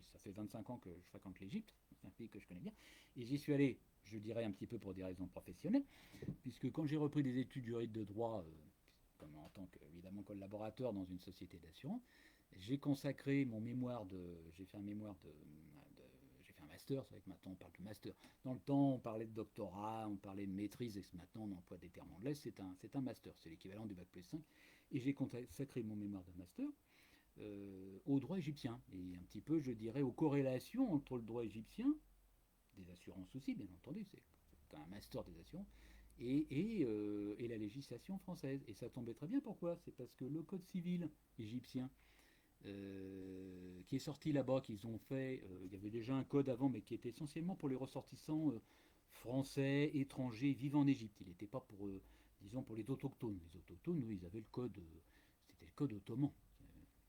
ça fait 25 ans que je fréquente l'Égypte, c'est un pays que je connais bien, et j'y suis allé, je dirais un petit peu pour des raisons professionnelles, puisque quand j'ai repris des études juridiques de droit, comme en tant qu'évidemment collaborateur dans une société d'assurance, j'ai consacré mon mémoire j'ai fait un mémoire j'ai fait un master, c'est vrai que maintenant on parle de master. Dans le temps, on parlait de doctorat, on parlait de maîtrise, et maintenant on emploie des termes anglais, c'est un master, c'est l'équivalent du bac plus 5. Et j'ai consacré mon mémoire de master au droit égyptien, et un petit peu, je dirais, aux corrélations entre le droit égyptien, des assurances aussi, bien entendu, c'est un master des assurances, et la législation française. Et ça tombait très bien, pourquoi? C'est parce que le code civil égyptien, qui est sorti là-bas, qu'ils ont fait, il y avait déjà un code avant, mais qui était essentiellement pour les ressortissants français, étrangers, vivant en Égypte. Il n'était pas pour, disons, pour les autochtones. Les autochtones, eux, ils avaient le code, c'était le code ottoman.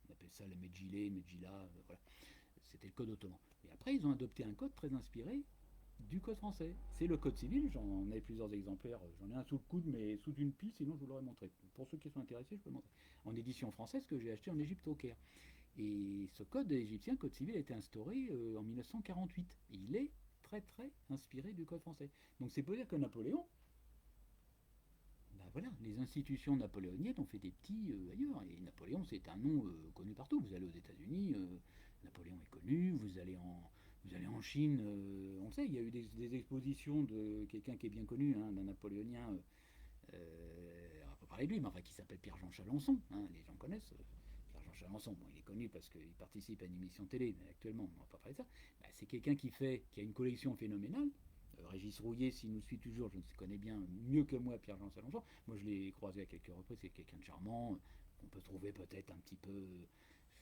On appelle ça le Medjila, voilà. C'était le code ottoman. Et après, ils ont adopté un code très inspiré du code français. C'est le code civil, j'en ai plusieurs exemplaires, j'en ai un sous le coude, mais sous une pile, sinon je vous l'aurais montré. Pour ceux qui sont intéressés, je peux le montrer. En édition française que j'ai acheté en Égypte au Caire. Et ce code égyptien, code civil, a été instauré en 1948. Et il est très très inspiré du code français. Donc c'est pour dire que Napoléon, ben voilà, les institutions napoléoniennes ont fait des petits ailleurs. Et Napoléon, c'est un nom connu partout. Vous allez aux États-Unis, Napoléon est connu. Vous allez en Chine, on sait, il y a eu des expositions de quelqu'un qui est bien connu, hein, d'un napoléonien, on va pas parler de lui, mais enfin qui s'appelle Pierre-Jean Chalençon, hein, les gens connaissent. Pierre-Jean Chalençon, bon, il est connu parce qu'il participe à une émission télé, mais actuellement, on ne va pas parler de ça. Bah, c'est quelqu'un qui a une collection phénoménale. Régis Rouillet, s'il nous suit toujours, je ne connais bien mieux que moi Pierre-Jean Chalençon. Moi, je l'ai croisé à quelques reprises, c'est quelqu'un de charmant, qu'on peut trouver peut-être un petit peu,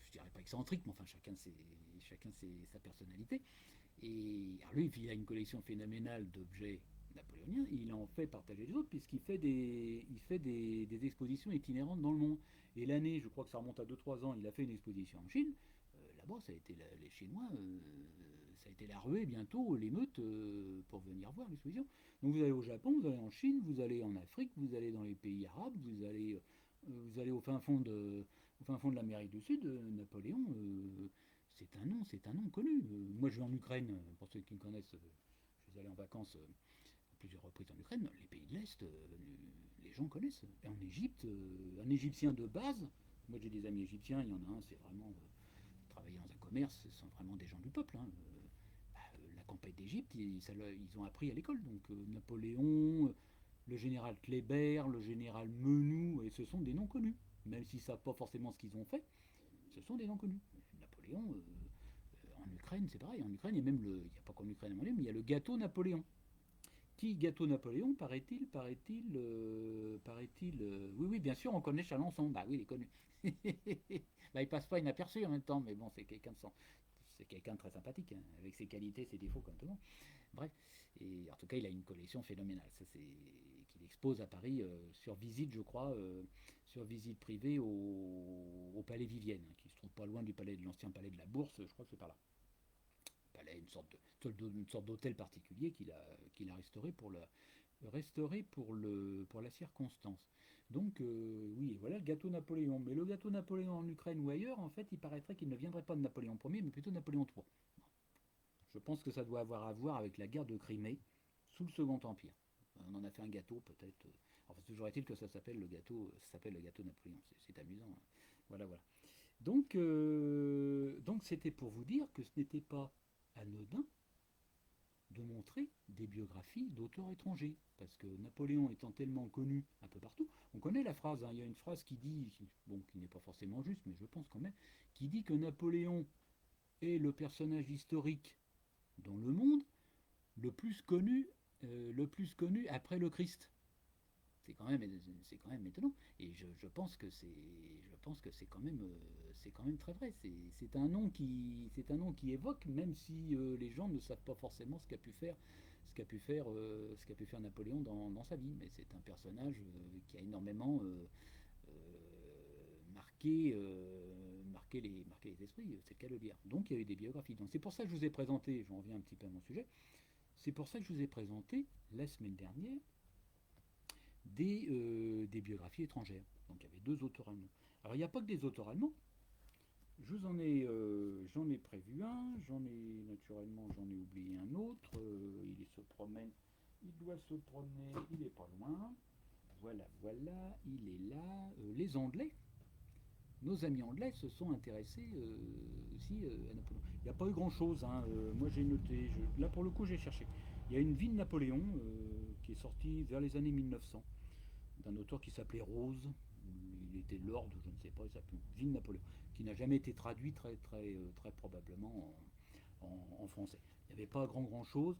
je dirais pas excentrique, mais enfin chacun sa personnalité. Et alors lui, il a une collection phénoménale d'objets napoléoniens, il en fait partager les autres, puisqu'il fait des expositions itinérantes dans le monde. Et l'année, je crois que ça remonte à 2-3 ans, il a fait une exposition en Chine. Là-bas, ça a été les Chinois, ça a été la ruée bientôt, l'émeute, pour venir voir l'exposition. Donc vous allez au Japon, vous allez en Chine, vous allez en Afrique, vous allez dans les pays arabes, vous allez au fin fond de l'Amérique du Sud. Napoléon, c'est un nom connu. Moi, je vais en Ukraine, pour ceux qui me connaissent, je suis allé en vacances plusieurs reprises en Ukraine. Les pays de l'Est, les gens connaissent. Et en Égypte, un Égyptien de base, moi j'ai des amis égyptiens, il y en a un, c'est vraiment travailler dans un commerce, ce sont vraiment des gens du peuple. La campagne d'Égypte, ils ont appris à l'école. Donc Napoléon, le général Kléber, le général Menou, et ce sont des noms connus. Même s'ils ne savent pas forcément ce qu'ils ont fait, ce sont des noms connus. Napoléon, en Ukraine, c'est pareil. En Ukraine, il y a même il n'y a pas qu'en Ukraine à mon avis, mais il y a le gâteau Napoléon. Qui gâteau Napoléon, oui, oui, bien sûr, on connaît Chalençon. Bah oui, il est connu. Bah, il passe pas inaperçu en même temps, mais bon, c'est quelqu'un de très sympathique, hein, avec ses qualités, ses défauts comme tout le monde. Bref, et en tout cas, il a une collection phénoménale. Ça, c'est qu'il expose à Paris sur visite, je crois, sur visite privée au Palais Vivienne, hein, qui se trouve pas loin du palais de l'ancien palais de la Bourse. Je crois que c'est par là. Palais, une sorte d'hôtel particulier qu'il a restauré pour la circonstance. Donc oui, voilà le gâteau Napoléon. Mais le gâteau Napoléon en Ukraine ou ailleurs, en fait, il paraîtrait qu'il ne viendrait pas de Napoléon Ier, mais plutôt de Napoléon III. Je pense que ça doit avoir à voir avec la guerre de Crimée sous le Second Empire. On en a fait un gâteau peut-être. Enfin, toujours est-il que ça s'appelle le gâteau Napoléon. C'est amusant, hein. Voilà, voilà. Donc c'était pour vous dire que ce n'était pas anodin de montrer des biographies d'auteurs étrangers. Parce que Napoléon étant tellement connu un peu partout, on connaît la phrase, hein, il y a une phrase qui dit, bon, qui n'est pas forcément juste, mais je pense quand même, qui dit que Napoléon est le personnage historique dans le monde le plus connu, après le Christ. C'est quand même étonnant. Et je pense que c'est quand même très vrai. C'est un nom qui évoque, même si les gens ne savent pas forcément ce qu'a pu faire Napoléon dans sa vie. Mais c'est un personnage qui a énormément marqué les esprits, c'est le cas de le dire. Donc il y a eu des biographies. Donc c'est pour ça que je vous ai présenté, j'en reviens un petit peu à mon sujet, c'est pour ça que je vous ai présenté la semaine dernière des biographies étrangères. Donc il y avait 2 auteurs allemands. Alors il n'y a pas que des auteurs allemands. J'en ai prévu un, j'en ai oublié un autre. Il se promène, il doit se promener, il est pas loin. Voilà, voilà, il est là. Les Anglais, nos amis anglais se sont intéressés aussi à Napoléon. Il n'y a pas eu grand-chose, hein. Moi j'ai noté, là pour le coup j'ai cherché. Il y a une vie de Napoléon qui est sortie vers les années 1900 d'un auteur qui s'appelait Rose. Il était lord, je ne sais pas, il s'appelait Vie de Napoléon, qui n'a jamais été traduit très probablement en français. Il n'y avait pas grand chose.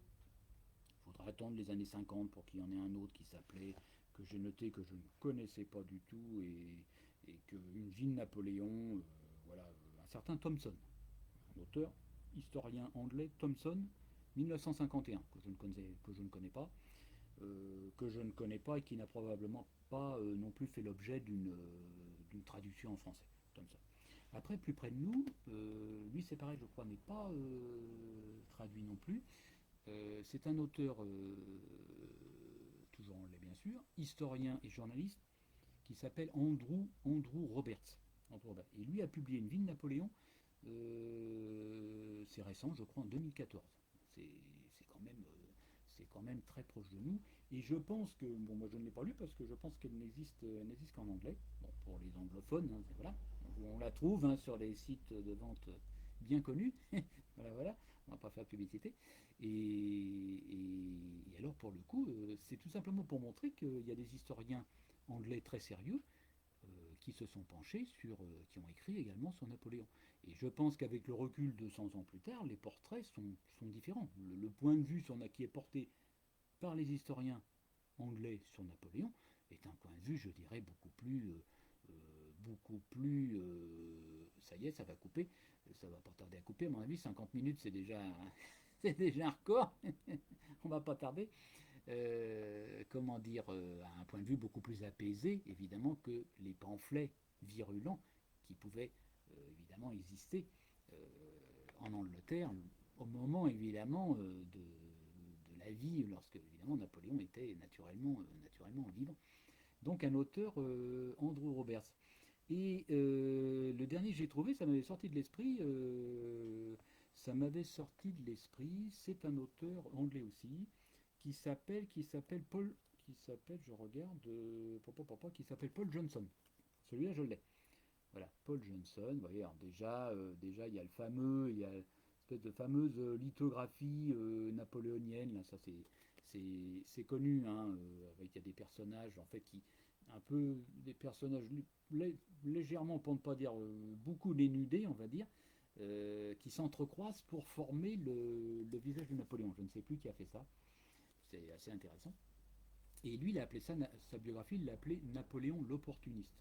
Il faudra attendre les années 50 pour qu'il y en ait un autre qui s'appelait, que j'ai noté, que je ne connaissais pas du tout, et qu'une vie de Napoléon, voilà, un certain Thomson, un auteur, historien anglais, Thomson, 1951, que je ne connais pas et qui n'a probablement pas non plus fait l'objet d'une traduction en français. Thomson. Après, plus près de nous, lui c'est pareil, je crois, n'est pas traduit non plus. C'est un auteur, toujours anglais bien sûr, historien et journaliste, qui s'appelle Andrew Roberts. Et lui a publié une vie de Napoléon, c'est récent, je crois, en 2014. C'est quand même très proche de nous. Et je pense que, bon, moi je ne l'ai pas lu parce que je pense qu'elle n'existe qu'en anglais. Bon, pour les anglophones, hein, voilà. On la trouve, hein, sur les sites de vente bien connus. Voilà, voilà. On va pas faire de publicité. Et alors, pour le coup, c'est tout simplement pour montrer qu'il y a des historiens anglais très sérieux qui se sont penchés qui ont écrit également sur Napoléon. Et je pense qu'avec le recul de 100 ans plus tard, les portraits sont différents. Le point de vue qui est porté par les historiens anglais sur Napoléon est un point de vue, je dirais, ça y est, ça va couper, ça va pas tarder à couper, à mon avis, 50 minutes c'est déjà un record, on va pas tarder. Comment dire, à un point de vue beaucoup plus apaisé, évidemment, que les pamphlets virulents qui pouvaient évidemment exister en Angleterre au moment évidemment de la vie, lorsque évidemment Napoléon était naturellement vivant. Donc un auteur, Andrew Roberts. Et le dernier que j'ai trouvé, ça m'avait sorti de l'esprit. C'est un auteur anglais aussi, qui s'appelle Paul, je regarde, qui s'appelle Paul Johnson. Celui-là, je l'ai. Voilà, Paul Johnson. Vous voyez, alors déjà, il y a il y a espèce de fameuse lithographie napoléonienne. Là, ça, c'est connu. Hein, avec, il y a des personnages, en fait, un peu des personnages légèrement, pour ne pas dire beaucoup dénudés, on va dire, qui s'entrecroisent pour former le visage de Napoléon. Je ne sais plus qui a fait ça. C'est assez intéressant. Et lui, il a appelé ça, sa biographie, il l'a appelé Napoléon l'opportuniste.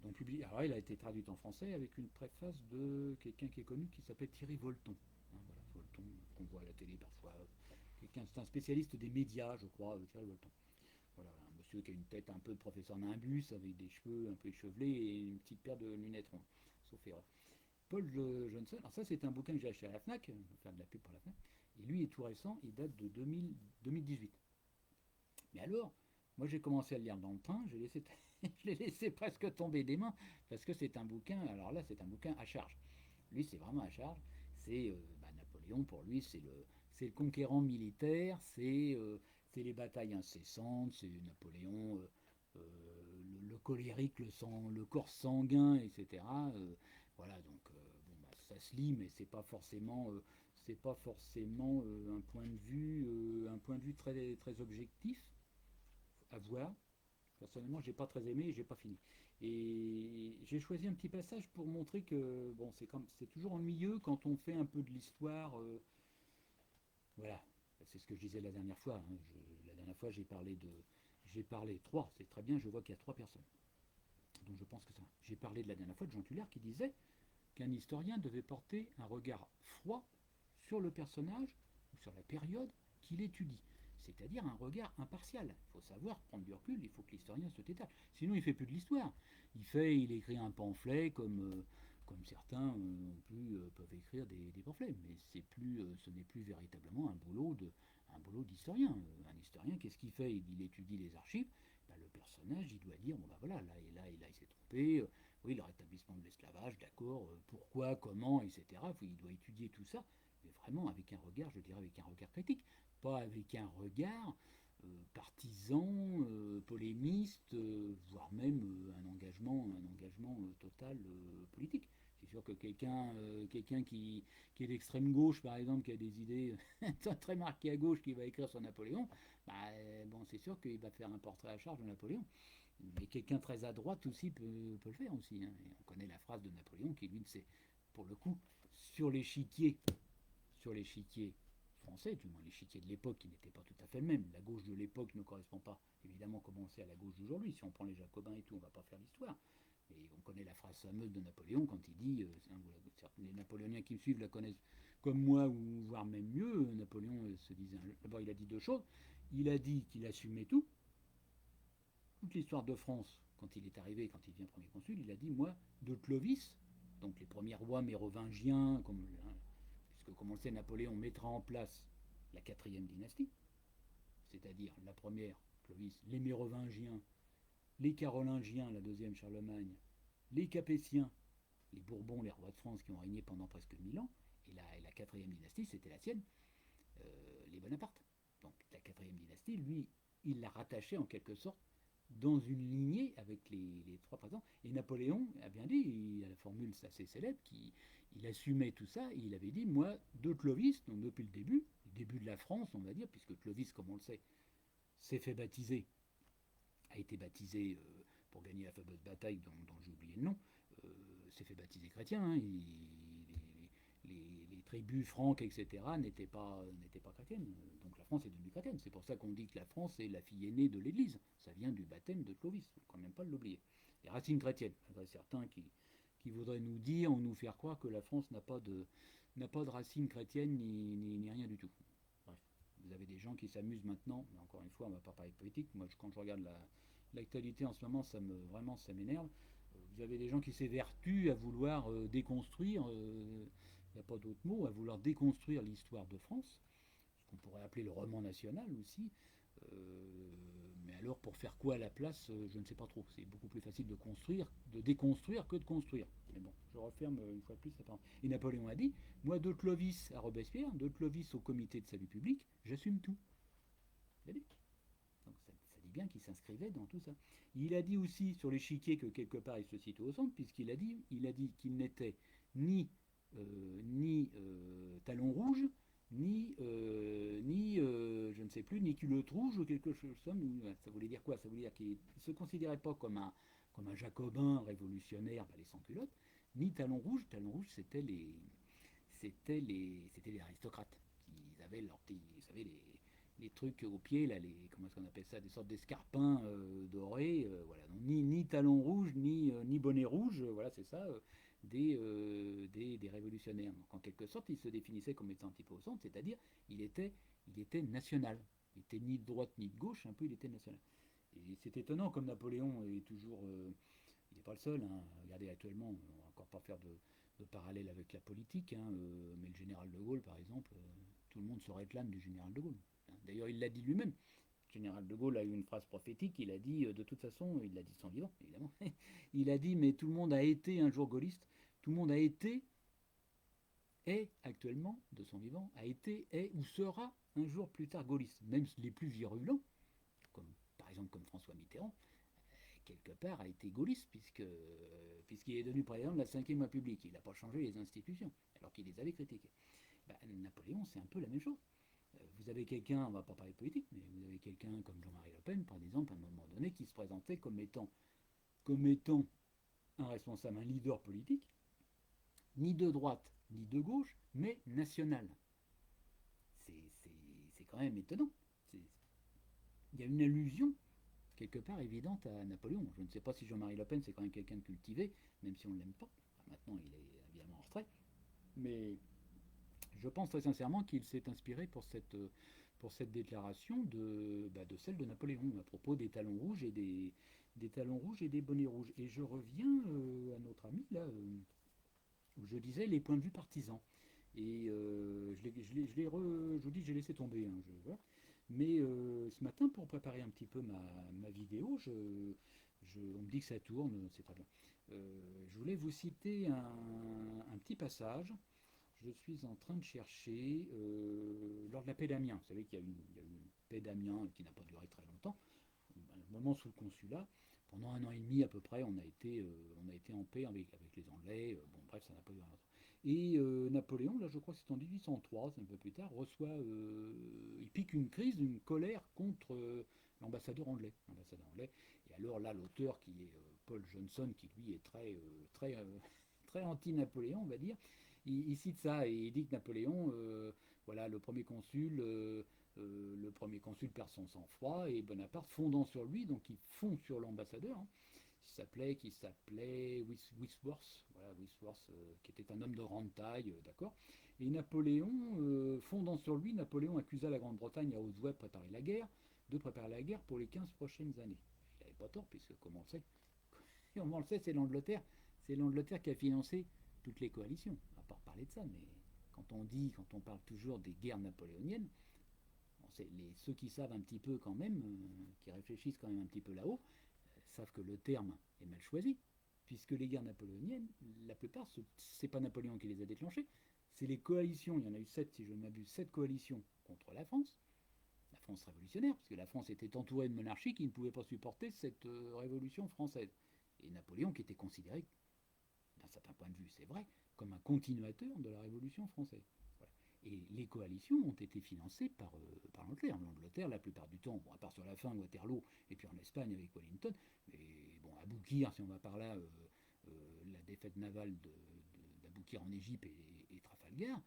Donc alors il a été traduit en français avec une préface de quelqu'un qui est connu qui s'appelle Thierry Volton. Hein, voilà, Volton, qu'on voit à la télé parfois. C'est un spécialiste des médias, je crois, Thierry Volton. Voilà, un monsieur qui a une tête un peu de professeur Nimbus, avec des cheveux un peu échevelés et une petite paire de lunettes rondes, sauf erreur. Paul Johnson, alors ça c'est un bouquin que j'ai acheté à la FNAC, on va faire de la pub pour la FNAC, et lui est tout récent, il date de 2018. Mais alors, moi j'ai commencé à le lire dans le train, je l'ai laissé presque tomber des mains, parce que c'est un bouquin, alors là c'est un bouquin à charge. Lui c'est vraiment à charge, c'est Napoléon pour lui c'est le conquérant militaire, c'est les batailles incessantes, c'est Napoléon, le colérique, le corps sanguin, etc. Voilà, donc bon, bah, ça se lit, mais c'est pas forcément un point de vue très objectif à voir. Personnellement, j'ai pas très aimé et j'ai pas fini. Et j'ai choisi un petit passage pour montrer que bon, c'est toujours ennuyeux quand on fait un peu de l'histoire. Voilà, c'est ce que je disais la dernière fois. Hein. La dernière fois, j'ai parlé trois. C'est très bien. Je vois qu'il y a trois personnes. Donc je pense que ça. J'ai parlé de la dernière fois de Jean Tullard qui disait qu'un historien devait porter un regard froid sur le personnage ou sur la période qu'il étudie. C'est-à-dire un regard impartial. Il faut savoir prendre du recul, il faut que l'historien se détache. Sinon, il ne fait plus de l'histoire. Il écrit un pamphlet comme certains peuvent écrire des pamphlets. Mais ce n'est plus véritablement un boulot d'historien. Un historien, qu'est-ce qu'il fait? Il étudie les archives. Ben, le personnage, il doit dire, bon ben voilà, là et là, il s'est trompé. Oui, le rétablissement de l'esclavage, d'accord, pourquoi, comment, etc. Il doit étudier tout ça, mais vraiment avec un regard, je dirais, avec un regard critique, pas avec un regard partisan, polémiste, voire même un engagement total politique. C'est sûr que quelqu'un qui est d'extrême gauche, par exemple, qui a des idées très marquées à gauche, qui va écrire sur Napoléon, bah, bon, c'est sûr qu'il va faire un portrait à charge de Napoléon. Mais quelqu'un très à droite aussi peut le faire aussi. Hein. Et on connaît la phrase de Napoléon qui, lui, c'est pour le coup, sur l'échiquier français, du moins l'échiquier de l'époque qui n'était pas tout à fait le même. La gauche de l'époque ne correspond pas évidemment comme on sait à la gauche d'aujourd'hui. Si on prend les Jacobins et tout, on ne va pas faire l'histoire. Et on connaît la phrase fameuse de Napoléon quand il dit, les Napoléoniens qui me suivent la connaissent comme moi ou voire même mieux. Napoléon se disait, d'abord il a dit deux choses. Il a dit qu'il assumait tout, toute l'histoire de France, quand il est arrivé, quand il devient premier consul, il a dit, moi, de Clovis, donc les premiers rois mérovingiens, puisque comme on le sait, Napoléon mettra en place la quatrième dynastie, c'est-à-dire la première, Clovis, les mérovingiens, les carolingiens, la deuxième Charlemagne, les capétiens, les Bourbons, les rois de France qui ont régné pendant presque 1000 ans, et la quatrième dynastie, c'était la sienne, les Bonaparte. Donc la quatrième dynastie, lui, il l'a rattachée en quelque sorte dans une lignée avec les trois présents. Et Napoléon a bien dit, il a la formule assez célèbre, il assumait tout ça, et il avait dit, moi, de Clovis, donc depuis le début de la France, on va dire, puisque Clovis, comme on le sait, s'est fait baptiser, a été baptisé pour gagner la fameuse bataille dont j'ai oublié le nom, s'est fait baptiser chrétien, hein, les tribus franques, etc., n'étaient pas chrétiennes. Donc la France est devenue chrétienne. C'est pour ça qu'on dit que la France est la fille aînée de l'Église. Ça vient du baptême de Clovis. Il ne faut quand même pas l'oublier. Les racines chrétiennes. Il y a certains qui voudraient nous dire ou nous faire croire que la France n'a pas de racines chrétiennes ni rien du tout. Bref, vous avez des gens qui s'amusent maintenant, mais encore une fois, on ne va pas parler de politique. Moi, quand je regarde l'actualité en ce moment, ça m'énerve. Vous avez des gens qui s'évertuent à vouloir déconstruire il n'y a pas d'autre mot, à vouloir déconstruire l'histoire de France, ce qu'on pourrait appeler le roman national aussi. Mais alors pour faire quoi à la place, je ne sais pas trop. C'est beaucoup plus facile de construire, de déconstruire que de construire. Mais bon, je referme une fois de plus la parenthèse. Et Napoléon a dit, moi de Clovis à Robespierre, de Clovis au comité de salut public, j'assume tout. Vous avez vu. Donc ça dit bien qu'il s'inscrivait dans tout ça. Il a dit aussi sur l'échiquier que quelque part il se situe au centre, puisqu'il a dit qu'il n'était ni talon rouge, ni je ne sais plus, ni culotte rouge ou quelque chose comme ça. Ça voulait dire quoi? Ça voulait dire qu'il ne se considérait pas comme un jacobin révolutionnaire, les sans-culottes, ni talon rouge. Talon rouge, c'était les aristocrates qui avaient leur petit, vous savez, les trucs aux pieds, là, comment est-ce qu'on appelle ça, des sortes d'escarpins dorés, voilà. Donc, ni talons rouges, ni bonnet rouge, voilà, c'est ça, des révolutionnaires. Donc en quelque sorte, il se définissait comme étant un petit peu au centre, c'est-à-dire il était national. Il était ni de droite ni de gauche, un peu il était national. Et c'est étonnant comme Napoléon est toujours, il n'est pas le seul. Hein. Regardez actuellement, on ne va encore pas faire de parallèle avec la politique, hein, mais le général de Gaulle, par exemple, tout le monde se réclame du général de Gaulle. D'ailleurs, il l'a dit lui-même. Le général de Gaulle a eu une phrase prophétique, il a dit, de toute façon, il l'a dit de son vivant, évidemment, il a dit, mais tout le monde a été un jour gaulliste, tout le monde a été, est actuellement, de son vivant, a été, est ou sera un jour plus tard gaulliste. Même les plus virulents, comme, par exemple comme François Mitterrand, quelque part a été gaulliste puisqu'il est devenu président de la Ve République. Il n'a pas changé les institutions, alors qu'il les avait critiquées. Napoléon, c'est un peu la même chose. Vous avez quelqu'un, on ne va pas parler de politique, mais vous avez quelqu'un comme Jean-Marie Le Pen, par exemple, à un moment donné, qui se présentait comme étant un responsable, un leader politique, ni de droite, ni de gauche, mais national. C'est quand même étonnant. Il y a une allusion quelque part évidente à Napoléon. Je ne sais pas si Jean-Marie Le Pen c'est quand même quelqu'un de cultivé, même si on ne l'aime pas. Enfin, maintenant il est évidemment en retrait. Mais je pense très sincèrement qu'il s'est inspiré pour cette déclaration de celle de Napoléon à propos des talons rouges et des talons rouges et des bonnets rouges. Et je reviens à notre ami là, où je disais les points de vue partisans. Et je vous dis, j'ai laissé tomber. Hein, voilà. Mais ce matin, pour préparer un petit peu ma vidéo, on me dit que ça tourne, c'est très bien. Je voulais vous citer un petit passage. Je suis en train de chercher lors de la paix d'Amiens. Vous savez qu'il y a eu une paix d'Amiens qui n'a pas duré très longtemps. À un moment sous le consulat, pendant 1 an et demi à peu près, on a été en paix avec les Anglais. Bon, bref, ça n'a pas duré longtemps. Et Napoléon, là je crois que c'est en 1803, c'est un peu plus tard, il pique une crise, une colère contre l'ambassadeur anglais. Et alors là, l'auteur qui est Paul Johnson, qui lui est très anti-Napoléon, on va dire, il cite ça et il dit que Napoléon, voilà, le premier consul perd son sang-froid et Bonaparte fondant sur lui, donc il fond sur l'ambassadeur. Hein, qui s'appelait Wisworth, voilà, Wisworth, qui était un homme de grande taille, d'accord. Et Napoléon, fondant sur lui, Napoléon accusa la Grande-Bretagne à haute voix de préparer la guerre pour les 15 prochaines années. Il n'avait pas tort, puisque comme on le sait, c'est l'Angleterre qui a financé toutes les coalitions. On va pas reparler de ça, mais quand on parle toujours des guerres napoléoniennes, ceux qui savent un petit peu quand même, qui réfléchissent quand même un petit peu là-haut, savent que le terme est mal choisi, puisque les guerres napoléoniennes, la plupart, c'est pas Napoléon qui les a déclenchées, c'est les coalitions, il y en a eu 7 si je ne m'abuse, 7 coalitions contre la France révolutionnaire, puisque la France était entourée de monarchies qui ne pouvaient pas supporter cette révolution française. Et Napoléon qui était considéré, d'un certain point de vue c'est vrai, comme un continuateur de la révolution française. Voilà. Et les coalitions ont été financées par l'Angleterre. L'Angleterre, la plupart du temps, bon, à part sur la fin, Waterloo, et puis en Espagne avec Wellington, mais bon, Aboukir, si on va par là, la défaite navale d'Aboukir en Égypte et Trafalgar,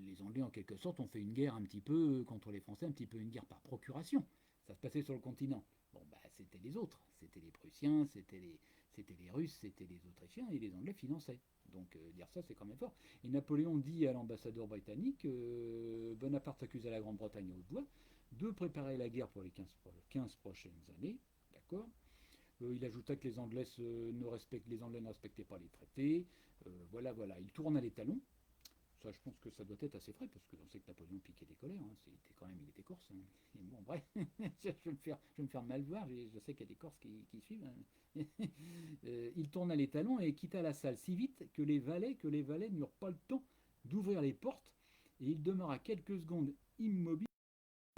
les Anglais, en quelque sorte, ont fait une guerre un petit peu contre les Français, un petit peu une guerre par procuration. Ça se passait sur le continent. Bon, c'était les autres. C'était les Prussiens, c'était les Russes, c'était les Autrichiens, et les Anglais finançaient. Donc, dire ça, c'est quand même fort. Et Napoléon dit à l'ambassadeur britannique, Bonaparte accuse à la Grande-Bretagne à haute voix de préparer la guerre pour les 15 prochaines années. D'accord. Il ajouta que les Anglais ne respectaient pas les traités. Voilà. Il tourne à l'étalon. Ça, je pense que ça doit être assez frais, parce que on sait que Napoléon piquait des colères, hein. Il était corse, hein. Et bon, bref, je vais me faire mal voir, je sais qu'il y a des Corses qui suivent, hein. Il tourna les talons et quitta la salle si vite que les valets n'eurent pas le temps d'ouvrir les portes, et il demeura quelques secondes immobile,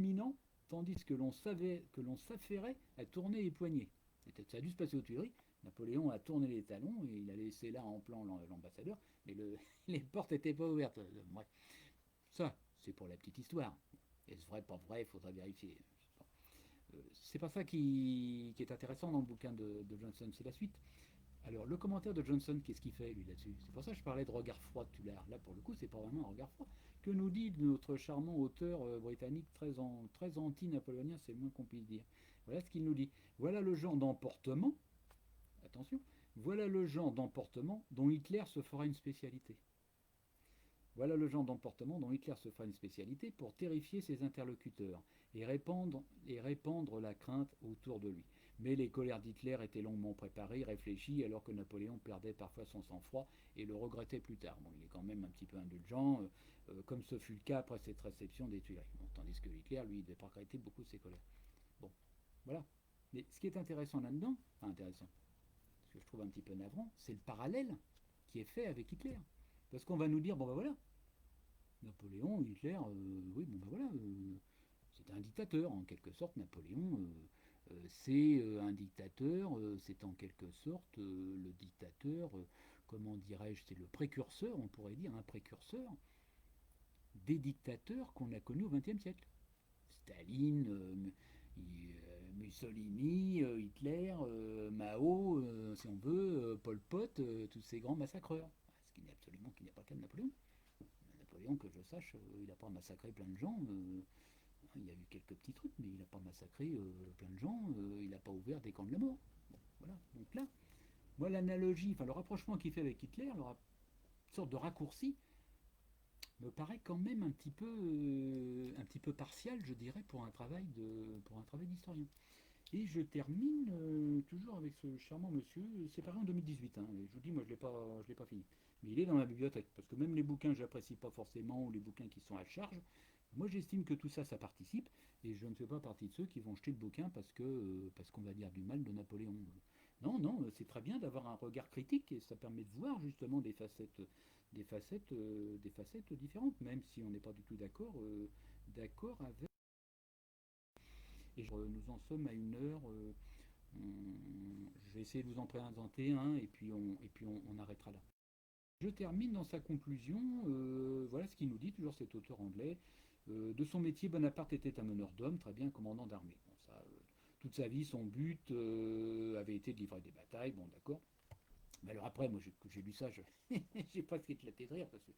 imminent, tandis que l'on s'affairait à tourner les poignets. Ça a dû se passer aux Tuileries. Napoléon a tourné les talons et il a laissé là en plan l'ambassadeur, mais les portes n'étaient pas ouvertes. Bref, ça, c'est pour la petite histoire. Est-ce vrai, pas vrai, il faudra vérifier. C'est pas ça qui est intéressant dans le bouquin de Johnson, c'est la suite. Alors, le commentaire de Johnson, qu'est-ce qu'il fait, lui, là-dessus? C'est pour ça que je parlais de regard froid tout à l'heure. Là, pour le coup, c'est pas vraiment un regard froid. Que nous dit notre charmant auteur britannique, très anti-napoléonien, c'est le moins qu'on puisse dire. Voilà ce qu'il nous dit. Voilà le genre d'emportement, attention, voilà le genre d'emportement dont Hitler se fera une spécialité. Voilà le genre d'emportement dont Hitler se fera une spécialité pour terrifier ses interlocuteurs et répandre la crainte autour de lui. Mais les colères d'Hitler étaient longuement préparées, réfléchies, alors que Napoléon perdait parfois son sang-froid et le regrettait plus tard. Bon, il est quand même un petit peu indulgent, comme ce fut le cas après cette réception des Tuileries. Bon, tandis que Hitler, lui, devait pas arrêter beaucoup de ses colères. Bon, voilà. Mais ce qui est intéressant là-dedans, enfin intéressant, ce que je trouve un petit peu navrant, c'est le parallèle qui est fait avec Hitler. Parce qu'on va nous dire, bon ben voilà, Napoléon, Hitler, oui, bon ben voilà, c'est un dictateur, en quelque sorte, Napoléon, c'est un dictateur, c'est en quelque sorte le dictateur, comment dirais-je, c'est le précurseur, on pourrait dire, un précurseur des dictateurs qu'on a connus au XXe siècle. Staline, Mussolini, Hitler, Mao, si on veut, Pol Pot, tous ces grands massacreurs. Ce qui n'est absolument qui n'est pas le cas de Napoléon. Napoléon, que je sache, il n'a pas massacré plein de gens. Il y a eu quelques petits trucs, mais il n'a pas massacré plein de gens. Il n'a pas ouvert des camps de la mort. Bon, voilà. Donc là, moi, l'analogie, enfin le rapprochement qu'il fait avec Hitler, une sorte de raccourci, me paraît quand même un petit peu partial, je dirais, pour un travail d'historien. Et je termine toujours avec ce charmant monsieur. C'est paru en 2018. Hein, et je vous dis, moi, je l'ai pas fini. Mais il est dans ma bibliothèque. Parce que même les bouquins que j'apprécie pas forcément, ou les bouquins qui sont à charge, moi, j'estime que tout ça, ça participe. Et je ne fais pas partie de ceux qui vont jeter le bouquin parce qu'on va dire du mal de Napoléon. Non, non, c'est très bien d'avoir un regard critique et ça permet de voir justement des facettes différentes, même si on n'est pas du tout d'accord avec. Et nous en sommes à 1 heure. Je vais essayer de vous en présenter un et puis on arrêtera là. Je termine dans sa conclusion. Voilà ce qu'il nous dit, toujours cet auteur anglais. De son métier, Bonaparte était un meneur d'hommes, très bien commandant d'armée. Bon, ça, toute sa vie, son but avait été de livrer des batailles. Bon, d'accord. Mais alors après, moi, j'ai lu ça, j'ai presque éclaté de rire parce que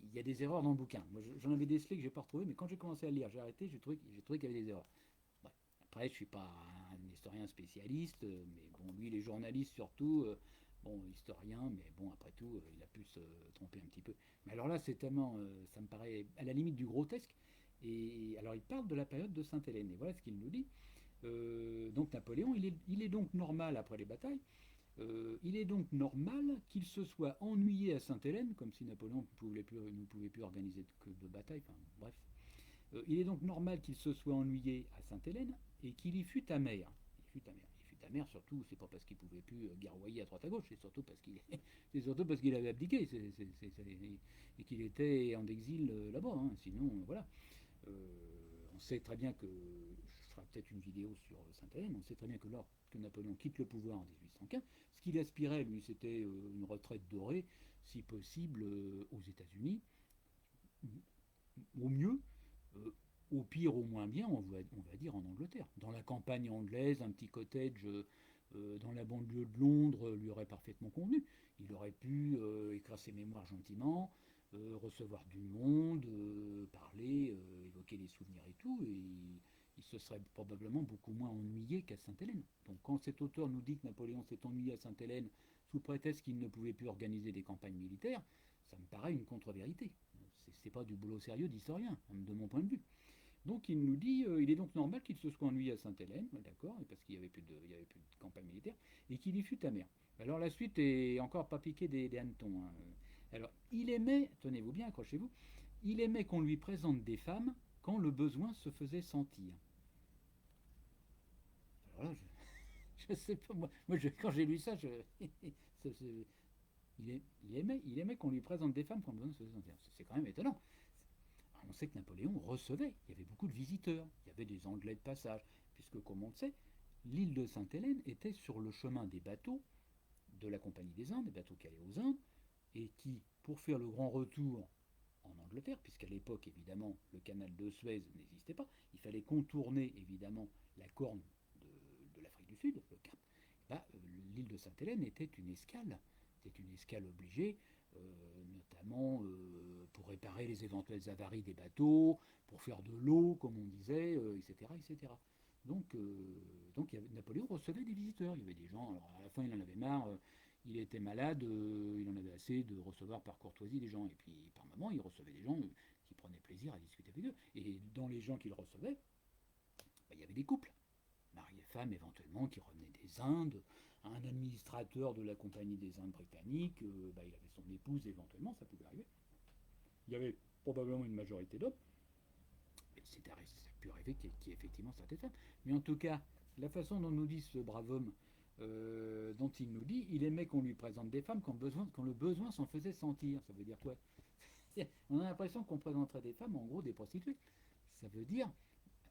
il y a des erreurs dans le bouquin. Moi, j'en avais décelé que j'ai pas retrouvé, mais quand j'ai commencé à le lire, j'ai arrêté, j'ai trouvé qu'il y avait des erreurs. Ouais. Après, je suis pas un historien spécialiste, mais bon, lui, les journalistes surtout, bon, historien, mais bon, après tout, il a pu se tromper un petit peu. Mais alors là, c'est tellement, ça me paraît à la limite du grotesque. Et alors, il parle de la période de Sainte-Hélène, et voilà ce qu'il nous dit. Donc Napoléon, il est donc normal après les batailles. Il est donc normal qu'il se soit ennuyé à Sainte-Hélène, comme si Napoléon ne pouvait plus organiser que de batailles, enfin bref. Il est donc normal qu'il se soit ennuyé à Sainte-Hélène et qu'il y fût amer. Il fut amer. Il fut amer surtout, c'est pas parce qu'il pouvait plus guerroyer à droite à gauche, c'est surtout parce qu'il avait abdiqué et qu'il était en exil là-bas. Hein. Sinon, voilà. On sait très bien que, je ferai peut-être une vidéo sur Sainte-Hélène, on sait très bien que lorsque Napoléon quitte le pouvoir en 1815, ce qu'il aspirait, lui, c'était une retraite dorée, si possible aux États-Unis, au mieux, euh, au pire, au moins bien, on va dire en Angleterre. Dans la campagne anglaise, un petit cottage dans la banlieue de Londres lui aurait parfaitement convenu. Il aurait pu écrire ses mémoires gentiment, recevoir du monde, parler, évoquer les souvenirs et tout, et il se serait probablement beaucoup moins ennuyé qu'à Sainte-Hélène. Donc quand cet auteur nous dit que Napoléon s'est ennuyé à Sainte-Hélène sous prétexte qu'il ne pouvait plus organiser des campagnes militaires, ça me paraît une contre-vérité. C'est pas du boulot sérieux d'historien, de mon point de vue. Donc il nous dit, il est donc normal qu'il se soit ennuyé à Sainte-Hélène, d'accord, parce qu'il n'y avait, il y avait plus de campagne militaire, et qu'il y fut amer. Alors la suite est encore pas piquée des hannetons. Hein. Alors, il aimait, tenez-vous bien, accrochez-vous, il aimait qu'on lui présente des femmes quand le besoin se faisait sentir. Alors là, je sais pas, quand j'ai lu ça, il aimait qu'on lui présente des femmes quand le besoin se faisait sentir. C'est quand même étonnant. On sait que Napoléon recevait, il y avait beaucoup de visiteurs, il y avait des Anglais de passage, puisque comme on le sait, l'île de Sainte-Hélène était sur le chemin des bateaux de la Compagnie des Indes, des bateaux qui allaient aux Indes, et qui, pour faire le grand retour en Angleterre, puisqu'à l'époque, évidemment, le canal de Suez n'existait pas, il fallait contourner, évidemment, la corne de l'Afrique du Sud, le Cap, bah, l'île de Sainte-Hélène était une escale. C'était une escale obligée, notamment pour réparer les éventuelles avaries des bateaux, pour faire de l'eau, comme on disait, etc., etc. Donc Napoléon recevait des visiteurs. Il y avait des gens, alors à la fin il en avait marre, il était malade, il en avait assez de recevoir par courtoisie des gens. Et puis par moment il recevait des gens qui prenaient plaisir à discuter avec eux. Et dans les gens qu'il recevait, bah, il y avait des couples, mari et femme éventuellement, qui revenaient des Indes. Un administrateur de la Compagnie des Indes britanniques, bah, il avait son épouse éventuellement, ça pouvait arriver. Il y avait probablement une majorité d'hommes, mais ça a pu arriver qu'il y ait effectivement certaines femmes. Mais en tout cas, la façon dont nous dit ce brave homme, dont il nous dit, il aimait qu'on lui présente des femmes quand le besoin s'en faisait sentir. Ça veut dire quoi? On a l'impression qu'on présenterait des femmes, en gros, des prostituées. Ça veut dire,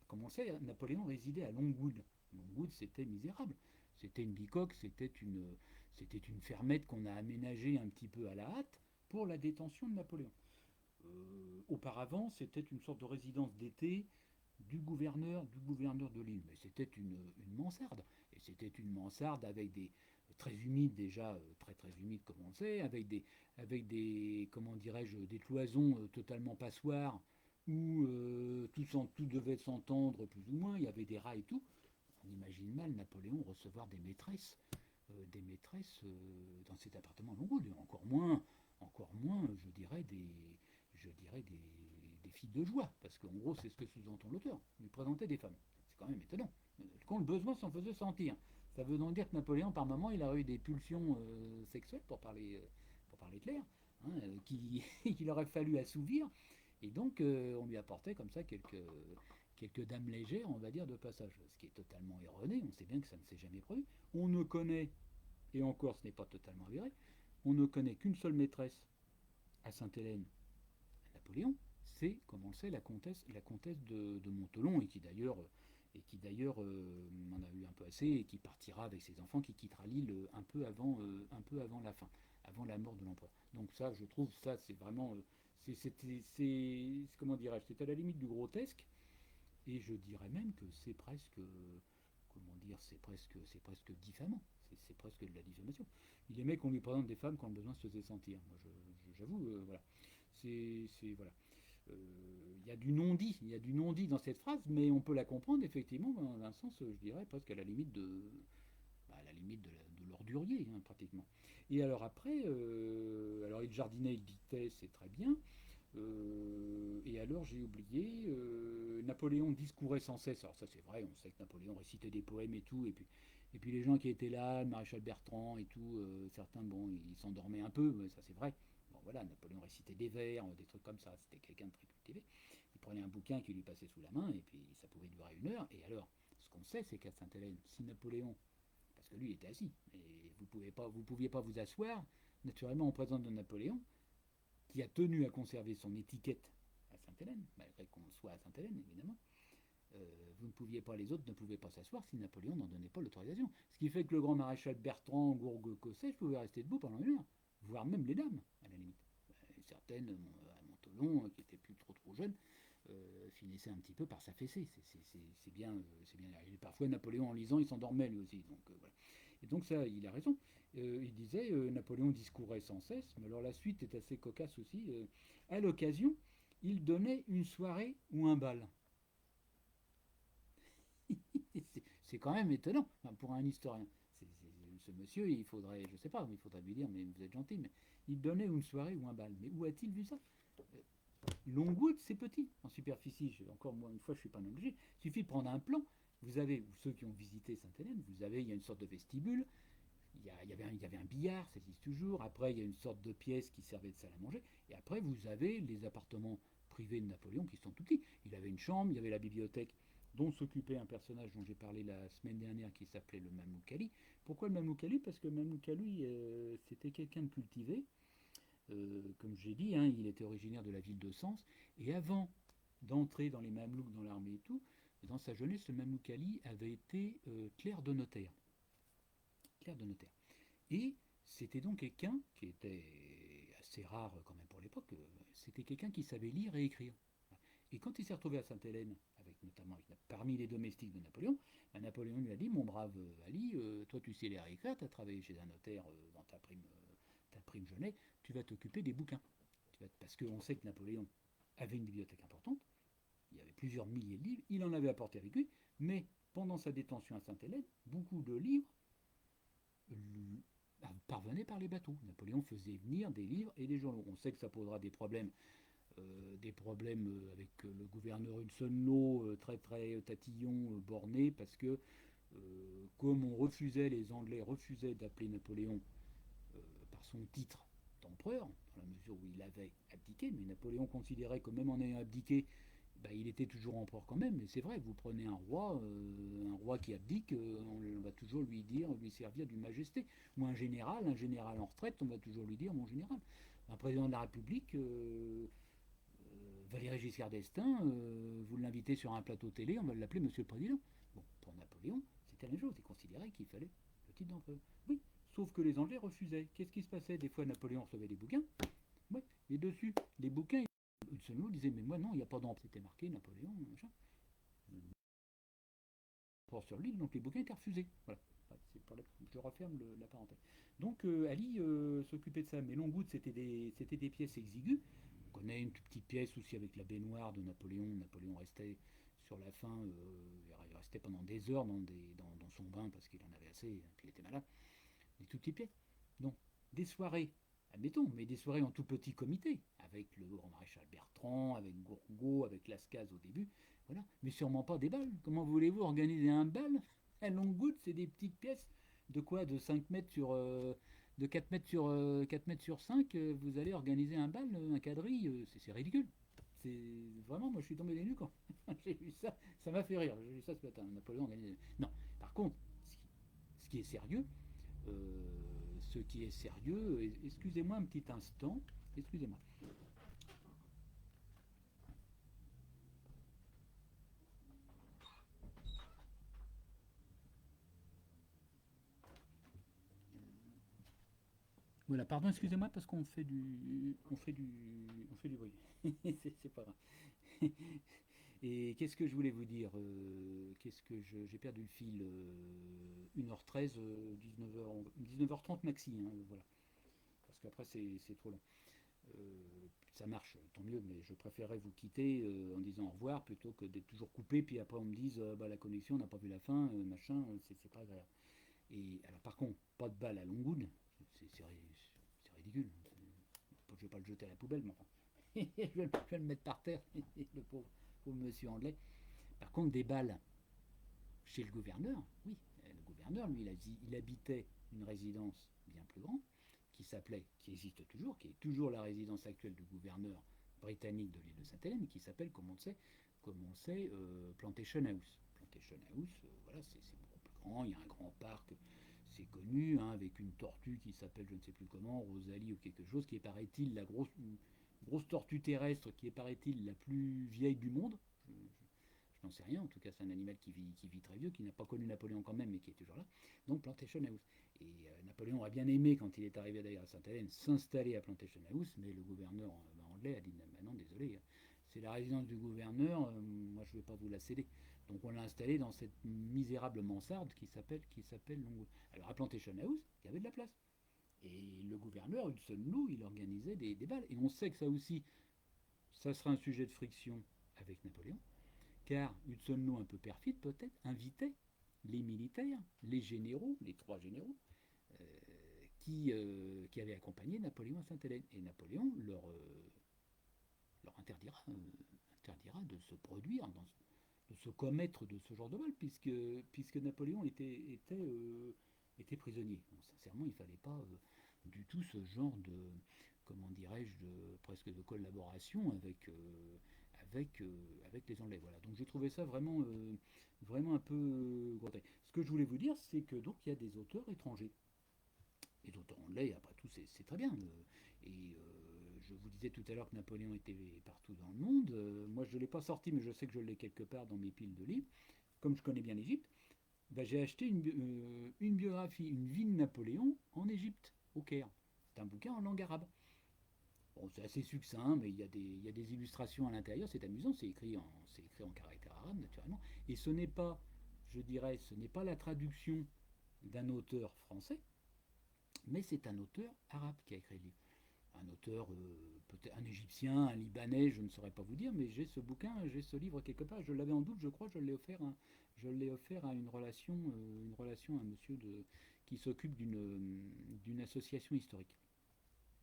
comme on sait, Napoléon résidait à Longwood. Longwood, c'était misérable. C'était une bicoque, c'était une fermette qu'on a aménagée un petit peu à la hâte pour la détention de Napoléon. Auparavant, c'était une sorte de résidence d'été du gouverneur de l'île. Mais c'était une mansarde. Et c'était une mansarde avec des très humides déjà, très très humides comme on le sait, avec des comment dirais-je, des cloisons totalement passoires où tout devait s'entendre plus ou moins. Il y avait des rats et tout. On imagine mal Napoléon recevoir des maîtresses dans cet appartement à Longwood. Encore moins, je dirais des filles de joie, parce qu'en gros, c'est ce que sous-entend l'auteur. Lui présenter des femmes. C'est quand même étonnant. Quand le besoin s'en faisait sentir. Ça veut donc dire que Napoléon, par moment, il a eu des pulsions sexuelles, pour parler clair, hein, qu'il aurait fallu assouvir. Et donc, on lui apportait comme ça quelques dames légères, on va dire, de passage. Ce qui est totalement erroné, on sait bien que ça ne s'est jamais produit. On ne connaît, et encore ce n'est pas totalement avéré, on ne connaît qu'une seule maîtresse à Sainte-Hélène, Napoléon, c'est, comme on le sait, la comtesse de Montelon, et qui d'ailleurs en a eu un peu assez, et qui partira avec ses enfants, qui quittera l'île un peu avant la fin, avant la mort de l'empereur. Donc ça, je trouve, ça, c'est vraiment, comment dirais-je, c'est à la limite du grotesque, et je dirais même que c'est presque, comment dire, c'est presque diffamant. C'est presque de la diffamation. Il aimait qu'on lui présente des femmes quand le besoin se faisait sentir. Moi, j'avoue, voilà. Voilà. Il y a du non-dit, il y a du non-dit dans cette phrase, mais on peut la comprendre effectivement dans un sens, je dirais, presque à la limite de l'ordurier, hein, pratiquement. Et alors après, alors il jardinait, il dictait, c'est très bien. Et alors j'ai oublié, Napoléon discourait sans cesse. Alors ça c'est vrai, on sait que Napoléon récitait des poèmes et tout, et puis les gens qui étaient là, le maréchal Bertrand et tout, certains, bon, ils s'endormaient un peu, mais ça c'est vrai. Bon voilà, Napoléon récitait des vers, des trucs comme ça, c'était quelqu'un de très cultivé. Il prenait un bouquin qui lui passait sous la main, et puis ça pouvait durer 1 heure. Et alors, ce qu'on sait, c'est qu'à Sainte-Hélène, si Napoléon, parce que lui il était assis, et vous pouviez pas vous asseoir, naturellement en présence de Napoléon, qui a tenu à conserver son étiquette à Sainte-Hélène, malgré qu'on soit à Sainte-Hélène évidemment, vous ne pouviez pas, les autres ne pouvaient pas s'asseoir si Napoléon n'en donnait pas l'autorisation. Ce qui fait que le grand maréchal Bertrand, Gourgue, Cossé, pouvait rester debout pendant 1 heure, voire même les dames, à la limite. Certaines, à Montelon, qui était plus trop jeune, finissait un petit peu par s'affaisser. C'est bien, c'est bien. Et parfois Napoléon en lisant, il s'endormait lui aussi. Donc voilà. Et donc ça, il a raison. Il disait, Napoléon discourait sans cesse, mais alors la suite est assez cocasse aussi. À l'occasion, il donnait une soirée ou un bal. C'est quand même étonnant, enfin, pour un historien. Ce monsieur, il faudrait, je sais pas, il faudrait lui dire, mais vous êtes gentil, mais il donnait une soirée ou un bal. Mais où a-t-il vu ça? Longwood, c'est petit en superficie. Encore moi, une fois, je suis pas obligé. Il suffit de prendre un plan. Vous avez, ceux qui ont visité Sainte-Hélène, il y a une sorte de vestibule. il y avait un billard, ça existe toujours. Après, il y a une sorte de pièce qui servait de salle à manger. Et après, vous avez les appartements privés de Napoléon qui sont tout petits. Il avait une chambre, il y avait la bibliothèque dont s'occupait un personnage dont j'ai parlé la semaine dernière qui s'appelait le Mamouk Ali. Pourquoi le Mamouk Ali? Parce que le Mamouk Ali, c'était quelqu'un de cultivé. Comme j'ai dit, hein, il était originaire de la ville de Sens. Et avant d'entrer dans les Mamelouks, dans l'armée et tout, dans sa jeunesse, le Mamouk Ali avait été clerc de notaire. Clerc de notaire. Et c'était donc quelqu'un qui était assez rare quand même pour l'époque. C'était quelqu'un qui savait lire et écrire. Et quand il s'est retrouvé à Sainte-Hélène, avec notamment parmi les domestiques de Napoléon, ben Napoléon lui a dit: mon brave Ali, toi tu sais lire et écrire, tu as travaillé chez un notaire dans ta prime jeunesse, tu vas t'occuper des bouquins. Parce qu'on sait que Napoléon avait une bibliothèque importante, il y avait plusieurs milliers de livres, il en avait apporté avec lui, mais pendant sa détention à Sainte-Hélène, beaucoup de livres parvenaient par les bateaux. Napoléon faisait venir des livres et des journaux. On sait que ça posera des problèmes avec le gouverneur Hunsenlo, très très tatillon, borné, parce que comme les Anglais refusaient d'appeler Napoléon par son titre d'empereur, dans la mesure où il avait abdiqué, mais Napoléon considérait que même en ayant abdiqué, bah, il était toujours empereur quand même. Et c'est vrai, vous prenez un roi qui abdique, on va toujours lui servir d'une majesté. Ou un général en retraite, on va toujours lui dire mon général. Un président de la République, Valéry Giscard d'Estaing, vous l'invitez sur un plateau télé, on va l'appeler Monsieur le Président. Bon, pour Napoléon, c'était la même chose, il considérait qu'il fallait le titre d'empereur. Oui, sauf que les Anglais refusaient. Qu'est-ce qui se passait? Des fois, Napoléon recevait des bouquins, ouais, et dessus, les bouquins, Hudson disait: mais moi non, il n'y a pas d'empereur. C'était marqué Napoléon, machin. Sur l'île, donc les bouquins étaient refusés. Voilà. Je referme la parenthèse. Donc Ali s'occupait de ça. Mais Longwood, c'était des pièces exiguës. On connaît une petite pièce aussi avec la baignoire de Napoléon. Napoléon restait sur la fin, il restait pendant des heures dans son bain parce qu'il en avait assez, et puis il était malade. Des tout petits pièces. Donc, des soirées, admettons, mais des soirées en tout petit comité, avec le grand maréchal Bertrand, avec Gourgaud, avec Lascaz au début, voilà. Mais sûrement pas des balles. Comment voulez-vous organiser un bal à Longwood? C'est des petites pièces de quoi? De 5 mètres sur. De 4 mètres sur, 4 mètres sur 5, vous allez organiser un bal, un quadrille, c'est ridicule. C'est vraiment, moi je suis tombé des nues quand j'ai vu ça, ça m'a fait rire. J'ai vu ça ce matin, Napoléon organisé. Non, par contre, ce qui est sérieux, ce qui est sérieux, excusez-moi un petit instant, excusez-moi. Voilà, pardon, excusez-moi parce on fait du bruit. C'est pas grave. Et qu'est-ce que je voulais vous dire? J'ai perdu le fil. 1h13, 19h30 maxi, hein, voilà. Parce qu'après c'est trop long. Ça marche, tant mieux, mais je préférerais vous quitter en disant au revoir plutôt que d'être toujours coupé, puis après on me dise bah, la connexion, on n'a pas vu la fin, machin, c'est pas agréable. Et alors par contre, pas de balle à Longwood, c'est ridicule. Je vais pas le jeter à la poubelle, mais enfin, je vais le mettre par terre, le pauvre monsieur anglais. Par contre, des balles chez le gouverneur, oui, le gouverneur, lui, il habitait une résidence bien plus grande, qui existe toujours, qui est toujours la résidence actuelle du gouverneur britannique de l'île de Sainte-Hélène, qui s'appelle, comme on sait, Plantation House. Plantation House, voilà, c'est beaucoup plus grand, il y a un grand parc, c'est connu, hein, avec une tortue qui s'appelle je ne sais plus comment, Rosalie ou quelque chose, qui est, paraît-il, la grosse tortue terrestre qui est, paraît-il, la plus vieille du monde. Je n'en sais rien, en tout cas c'est un animal qui vit très vieux, qui n'a pas connu Napoléon quand même, mais qui est toujours là. Donc Plantation House. Et Napoléon a bien aimé, quand il est arrivé d'ailleurs à Sainte-Hélène, s'installer à Plantation House, mais le gouverneur anglais a dit: bah non, désolé, c'est la résidence du gouverneur, moi je ne vais pas vous la céder. Donc on l'a installé dans cette misérable mansarde qui s'appelle Longwood. Alors à Plantation House, il y avait de la place. Et le gouverneur, Hudson Lowe, il organisait des balles. Et on sait que ça aussi, ça sera un sujet de friction avec Napoléon, car Hudson Lowe, un peu perfide peut-être, invitait les militaires, les généraux, les trois généraux, qui avaient accompagné Napoléon à Sainte-Hélène. Et Napoléon leur interdira de se produire, de se commettre de ce genre de vol, puisque Napoléon était été prisonnier. Bon, sincèrement, il ne fallait pas du tout ce genre de, comment dirais-je, presque de collaboration avec les Anglais. Voilà. Donc j'ai trouvé ça vraiment un peu grotesque. Ce que je voulais vous dire, c'est que donc il y a des auteurs étrangers. Les auteurs anglais, après tout, c'est très bien. Je vous disais tout à l'heure que Napoléon était partout dans le monde. Moi, je ne l'ai pas sorti, mais je sais que je l'ai quelque part dans mes piles de livres. Comme je connais bien l'Égypte, bah, j'ai acheté une biographie, une vie de Napoléon en Égypte, au Caire. C'est un bouquin en langue arabe. Bon, c'est assez succinct, mais il y a des illustrations à l'intérieur, c'est amusant, c'est écrit en caractère arabe, naturellement. Et ce n'est pas, je dirais, ce n'est pas la traduction d'un auteur français, mais c'est un auteur arabe qui a écrit le livre. Un auteur, peut-être un Égyptien, un Libanais, je ne saurais pas vous dire, mais j'ai ce bouquin, j'ai ce livre quelque part. Je l'avais en doute, je crois, je l'ai offert à une relation à un monsieur qui s'occupe d'une association historique.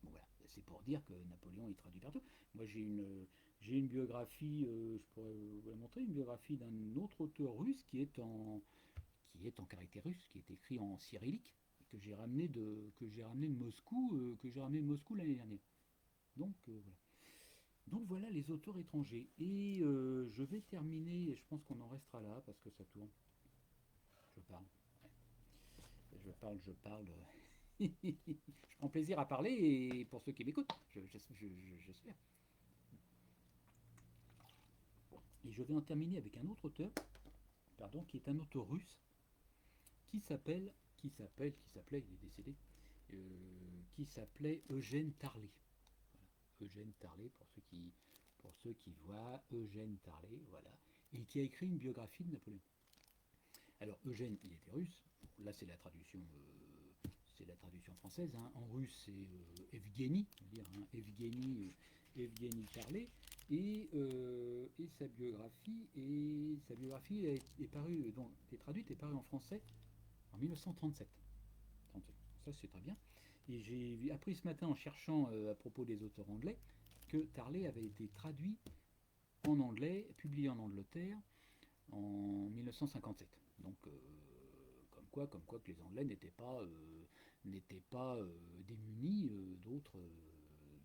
Bon, voilà, c'est pour dire que Napoléon est traduit partout. Moi, j'ai une biographie, je pourrais vous la montrer, une biographie d'un autre auteur russe qui est en caractère russe, qui est écrit en cyrillique, que j'ai ramené de Moscou, l'année dernière. Donc voilà. Donc voilà les auteurs étrangers. Et je vais terminer, et je pense qu'on en restera là parce que ça tourne. Je parle. Ouais. Je parle. Je prends plaisir à parler et pour ceux qui m'écoutent, j'espère. Et je vais en terminer avec un autre auteur, pardon, qui est un auteur russe qui s'appelait, il est décédé, qui s'appelait Eugène Tarlet. Voilà. Eugène Tarlet, pour ceux qui voient, Eugène Tarlet, voilà, et qui a écrit une biographie de Napoléon. Alors Eugène, il était russe. Là, c'est la traduction française. Hein. En russe, c'est Evgeny, Evgeny Tarlet. Et sa biographie est parue, donc, est traduite et parue en français en 1937. 37. Ça, c'est très bien. Et j'ai appris ce matin en cherchant à propos des auteurs anglais que Tarlet avait été traduit en anglais, publié en Angleterre en 1957. Donc, comme quoi que les Anglais n'étaient pas démunis d'autres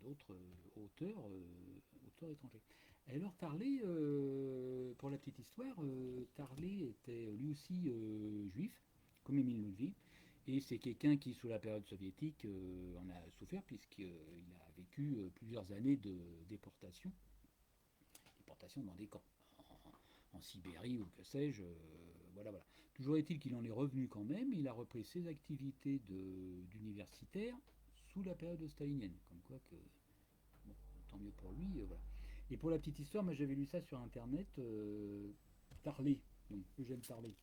auteurs étrangers. Et alors Tarlet, pour la petite histoire, Tarlet était lui aussi juif, comme Émile Louvy, et c'est quelqu'un qui, sous la période soviétique, en a souffert puisqu'il a vécu plusieurs années de déportation dans des camps, en Sibérie ou que sais-je. Voilà, voilà. Toujours est-il qu'il en est revenu quand même, il a repris ses activités d'universitaire sous la période stalinienne, comme quoi que, bon, tant mieux pour lui, voilà. Et pour la petite histoire, moi j'avais lu ça sur internet, Tarlet, donc Eugène Tarlet,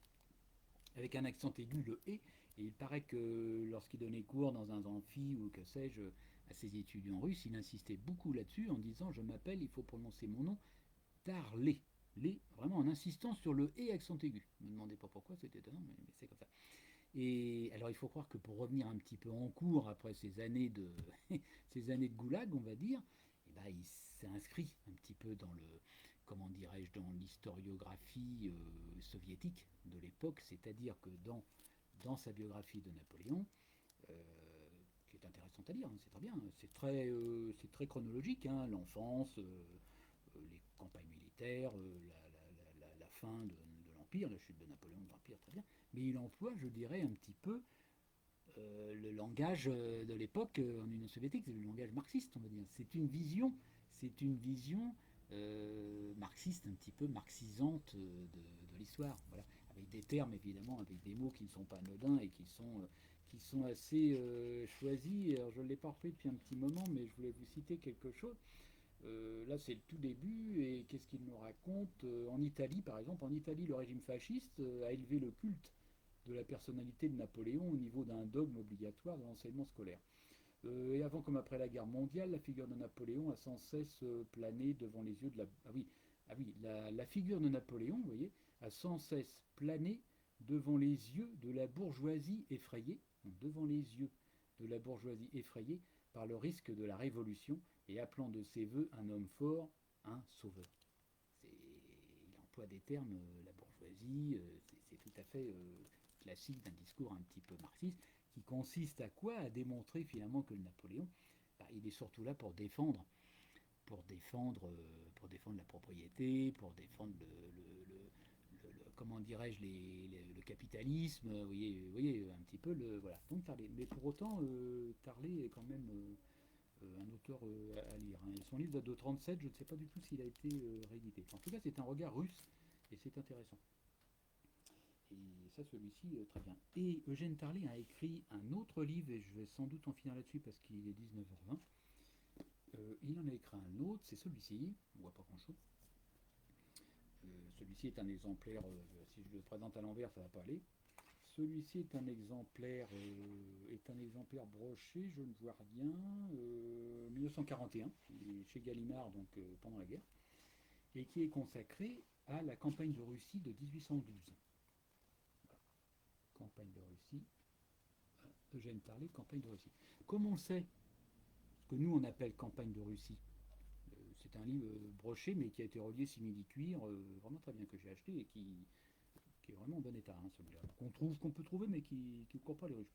avec un accent aigu, le et il paraît que lorsqu'il donnait cours dans un amphi ou que sais-je à ses étudiants russes, il insistait beaucoup là-dessus en disant je m'appelle, il faut prononcer mon nom, Tarlet. Vraiment en insistant sur le et accent aigu. Ne me demandez pas pourquoi, c'est étonnant, mais c'est comme ça. Et alors il faut croire que pour revenir un petit peu en cours après ces années de, ces années de goulag, on va dire, eh ben, il s'est inscrit un petit peu dans le, comment dirais-je, dans l'historiographie soviétique de l'époque, c'est-à-dire que dans sa biographie de Napoléon, euh, qui est intéressante à lire, hein, c'est très bien, c'est très chronologique, hein, l'enfance, les campagnes militaires, la fin de l'Empire, la chute de Napoléon de l'Empire, très bien. Mais il emploie, je dirais, un petit peu le langage de l'époque en Union soviétique, c'est le langage marxiste, on va dire. C'est une vision marxiste, un petit peu marxisante de l'histoire. Voilà. Avec des termes, évidemment, avec des mots qui ne sont pas anodins et qui sont assez choisis. Alors, je ne l'ai pas repris depuis un petit moment, mais je voulais vous citer quelque chose. Là, c'est le tout début, et qu'est-ce qu'il nous raconte en Italie, par exemple, en Italie, le régime fasciste a élevé le culte de la personnalité de Napoléon au niveau d'un dogme obligatoire de l'enseignement scolaire. Et avant comme après la guerre mondiale, la figure de Napoléon a sans cesse plané devant les yeux de la... la figure de Napoléon, vous voyez, a sans cesse plané devant les yeux de la bourgeoisie effrayée, devant les yeux de la bourgeoisie effrayée par le risque de la révolution et appelant de ses voeux un homme fort, un sauveur. Il emploie des termes, la bourgeoisie, c'est tout à fait classique d'un discours un petit peu marxiste consiste à quoi? À démontrer finalement que le Napoléon, bah, il est surtout là pour défendre la propriété, pour défendre comment dirais-je, le capitalisme, vous voyez un petit peu le voilà. Donc Tarlet. Mais pour autant, Tarlet est quand même un auteur à lire. Hein. Son livre date de 37, je ne sais pas du tout s'il a été réédité. En tout cas, c'est un regard russe et c'est intéressant. Et ça, celui-ci, très bien. Et Eugène Tarlet a écrit un autre livre, et je vais sans doute en finir là-dessus parce qu'il est 19h20. Il en a écrit un autre, c'est celui-ci, on voit pas grand-chose. Celui-ci est un exemplaire, si je le présente à l'envers, ça va pas aller. Celui-ci est un exemplaire broché, je ne vois rien, 1941, chez Gallimard, donc pendant la guerre, et qui est consacré à la campagne de Russie de 1812. Voilà. Campagne de Russie, Eugène Tarlet, campagne de Russie. Comme on le sait, ce que nous on appelle campagne de Russie, c'est un livre broché mais qui a été relié simili-cuir, vraiment très bien, que j'ai acheté et qui est vraiment en bon état, hein, celui-là. Qu'on peut trouver mais qui ne court pas les rues.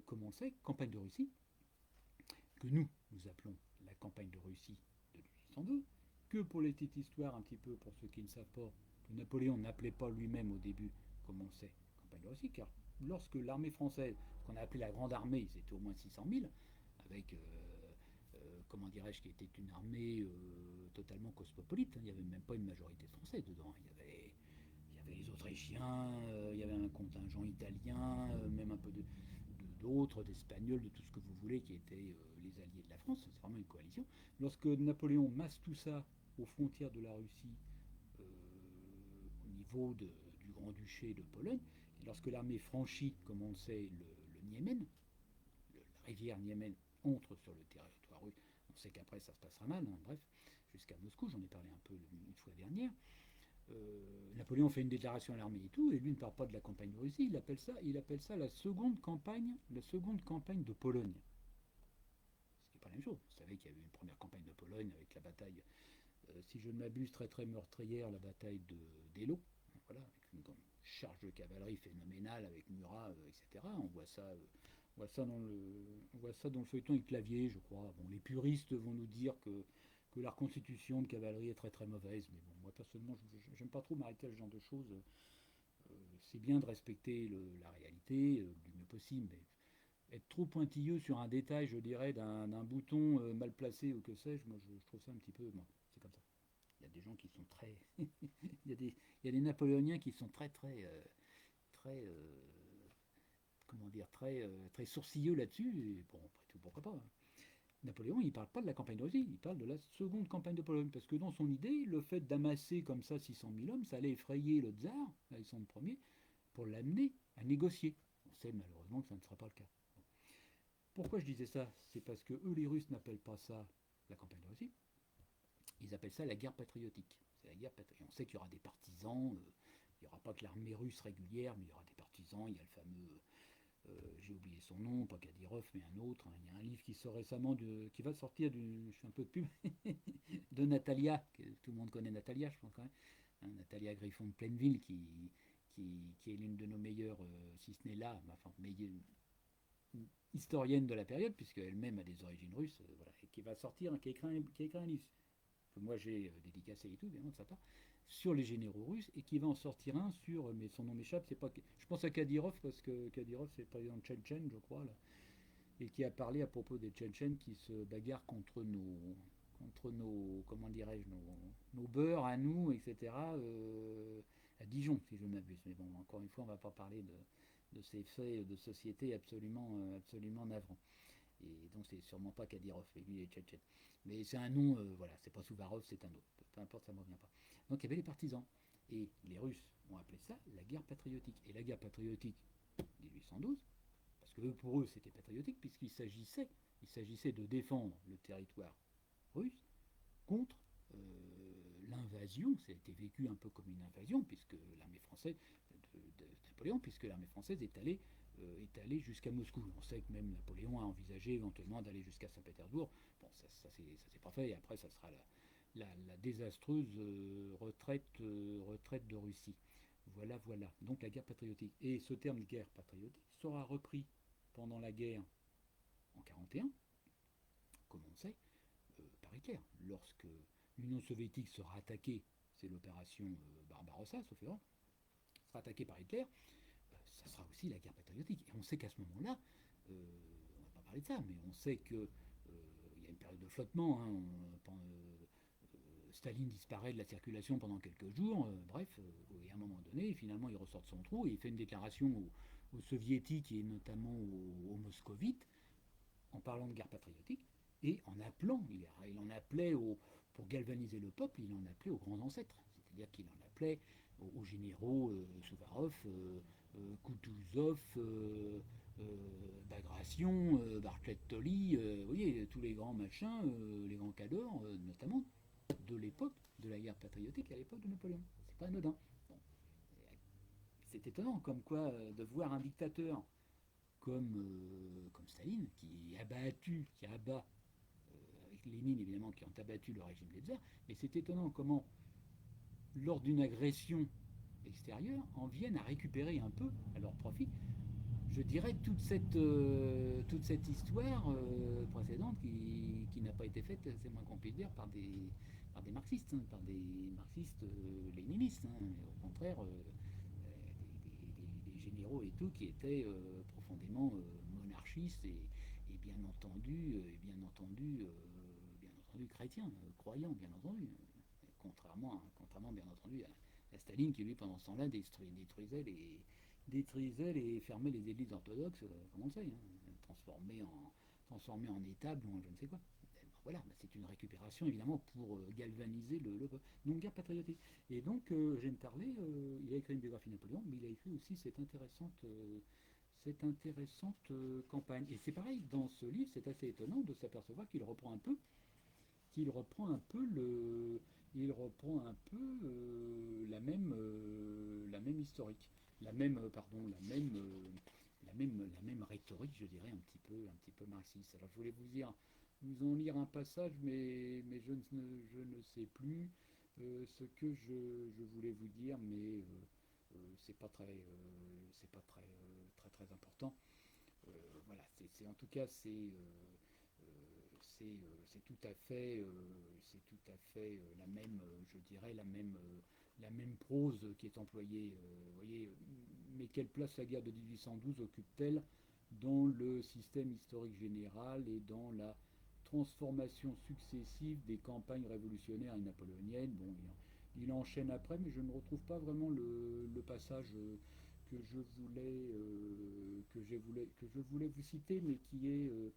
Comme on le sait, campagne de Russie, que nous appelons la campagne de Russie de 1802, que pour les petites histoires, un petit peu pour ceux qui ne savent pas, que Napoléon n'appelait pas lui-même au début, comme on le sait, campagne de Russie, car lorsque l'armée française, qu'on a appelé la Grande Armée, ils étaient au moins 600 000, avec comment dirais-je, qui était une armée totalement cosmopolite. Hein. Il n'y avait même pas une majorité de Français dedans. Il y avait les Autrichiens, il y avait un contingent italien, même un peu d'autres, d'Espagnols, de tout ce que vous voulez, qui étaient les alliés de la France. C'est vraiment une coalition. Lorsque Napoléon masse tout ça aux frontières de la Russie, au niveau du Grand-Duché de Pologne, et lorsque l'armée franchit, comme on le sait, le Niémen, la rivière Niémen entre sur le territoire russe, on sait qu'après ça se passera mal, hein, bref, jusqu'à Moscou, j'en ai parlé un peu une fois dernière. Napoléon fait une déclaration à l'armée et tout, et lui ne parle pas de la campagne de Russie, il appelle ça la seconde campagne de Pologne. Ce qui n'est pas la même chose. Vous savez qu'il y a eu une première campagne de Pologne avec la bataille, si je ne m'abuse, très très meurtrière, la bataille d'Eylau, voilà, avec une charge de cavalerie phénoménale avec Murat, etc. On voit ça dans le feuilleton et Clavier, je crois. Bon, les puristes vont nous dire que la reconstitution de cavalerie est très très mauvaise, mais bon, moi personnellement, j'aime pas trop m'arrêter à ce genre de choses. C'est bien de respecter la réalité du mieux possible, mais être trop pointilleux sur un détail, je dirais, d'un bouton mal placé ou que sais-je, moi je trouve ça un petit peu. Bon, c'est comme ça. Il y a des gens qui sont très. Il y a des Napoléoniens qui sont très très. Très comment dire, très sourcilleux là-dessus, et bon, après tout, pourquoi pas. Hein. Napoléon, il ne parle pas de la campagne de Russie, il parle de la seconde campagne de Pologne, parce que dans son idée, le fait d'amasser comme ça 600 000 hommes, ça allait effrayer le tsar, Alexandre Ier, pour l'amener à négocier. On sait malheureusement que ça ne sera pas le cas. Bon. Pourquoi je disais ça? C'est parce que eux, les Russes, n'appellent pas ça la campagne de Russie, ils appellent ça la guerre patriotique. C'est la guerre patriotique. On sait qu'il y aura des partisans, il n'y aura pas que l'armée russe régulière, mais il y aura des partisans, il y a le fameux j'ai oublié son nom, pas Kadyrov, mais un autre. Hein. Il y a un livre qui sort récemment, qui va sortir je fais un peu de pub, de Natalia, que tout le monde connaît Natalia, je pense quand même. Hein, Natalia Griffon de Plaineville, qui est l'une de nos meilleures, si ce n'est là, enfin, meilleure historienne de la période, puisqu'elle-même a des origines russes, voilà, et qui va sortir, qui a écrit un livre, que moi j'ai dédicacé et tout, bien de sa part, sur les généraux russes, et qui va en sortir un sur, mais son nom m'échappe, c'est pas, je pense à Kadyrov parce que Kadyrov c'est le président de Tchétchène, je crois, là, et qui a parlé à propos des Tchétchènes qui se bagarrent contre nos comment dirais-je, nos beurres à nous, etc. À Dijon, si je ne m'abuse. Mais bon, encore une fois, on ne va pas parler de ces faits de société absolument navrants. Et donc c'est sûrement pas Kadyrov, et lui il est tchétchène. Mais c'est un nom, voilà, c'est pas Souvarov, c'est un autre. Peu importe, ça ne me revient pas. Donc il y avait les partisans. Et les Russes ont appelé ça la guerre patriotique. Et la guerre patriotique 1812, parce que pour eux c'était patriotique, il s'agissait de défendre le territoire russe contre l'invasion. Ça a été vécu un peu comme une invasion, puisque l'armée française de Napoléon, puisque l'armée française est allée jusqu'à Moscou. On sait que même Napoléon a envisagé éventuellement d'aller jusqu'à Saint-Pétersbourg. Bon, ça c'est pas fait, et après ça sera la désastreuse retraite de Russie. Voilà. Donc la guerre patriotique. Et ce terme de guerre patriotique sera repris pendant la guerre en 1941, comme on sait, par Hitler. Lorsque l'Union soviétique sera attaquée, c'est l'opération Barbarossa, sauf erreur, sera attaquée par Hitler, ça sera aussi la guerre patriotique. Et on sait qu'à ce moment-là, on ne va pas parler de ça, mais on sait que il y a une période de flottement. Hein, Staline disparaît de la circulation pendant quelques jours, bref, et à un moment donné, finalement, il ressort de son trou et il fait une déclaration aux soviétiques et notamment aux moscovites en parlant de guerre patriotique et en appelant, il en appelait pour galvaniser le peuple, il en appelait aux grands ancêtres, c'est-à-dire qu'il en appelait aux généraux Souvarov, Kutuzov, Bagration, Barclay-de-Tolly, vous voyez, tous les grands machins, les grands cadors, notamment de l'époque de la guerre patriotique à l'époque de Napoléon. C'est pas anodin. Bon. C'est étonnant comme quoi de voir un dictateur comme Staline, qui abat, avec Lénine évidemment, qui ont abattu le régime des tsars, et c'est étonnant comment, lors d'une agression extérieure, en viennent à récupérer un peu, à leur profit, je dirais, toute cette histoire précédente qui n'a pas été faite, c'est moins qu'on puisse dire, par des marxistes, hein, par des marxistes léninistes. Hein, au contraire, des généraux et tout qui étaient profondément monarchistes et bien entendu chrétiens, croyants, bien entendu. Contrairement bien entendu à Staline qui lui pendant ce temps-là détruisait et fermait les églises orthodoxes, comme on le sait, hein, transformé en étable ou en je ne sais quoi. Voilà, c'est une récupération évidemment pour galvaniser le peuple. Donc guerre patriotique. Et donc Eugène Tarlet, il a écrit une biographie de Napoléon, mais il a écrit aussi cette intéressante campagne. Et c'est pareil, dans ce livre, c'est assez étonnant de s'apercevoir qu'il reprend un peu la même historique, la même rhétorique, je dirais, un petit peu marxiste. Alors je voulais vous en lire un passage, mais je ne sais plus ce que je voulais vous dire, mais c'est pas très important. Voilà, en tout cas c'est tout à fait la même, je dirais la même prose qui est employée. Vous voyez, mais quelle place la guerre de 1812 occupe-t-elle dans le système historique général et dans la transformation successive des campagnes révolutionnaires et napoléoniennes. Bon, il enchaîne après, mais je ne retrouve pas vraiment le passage que je voulais vous citer, mais qui est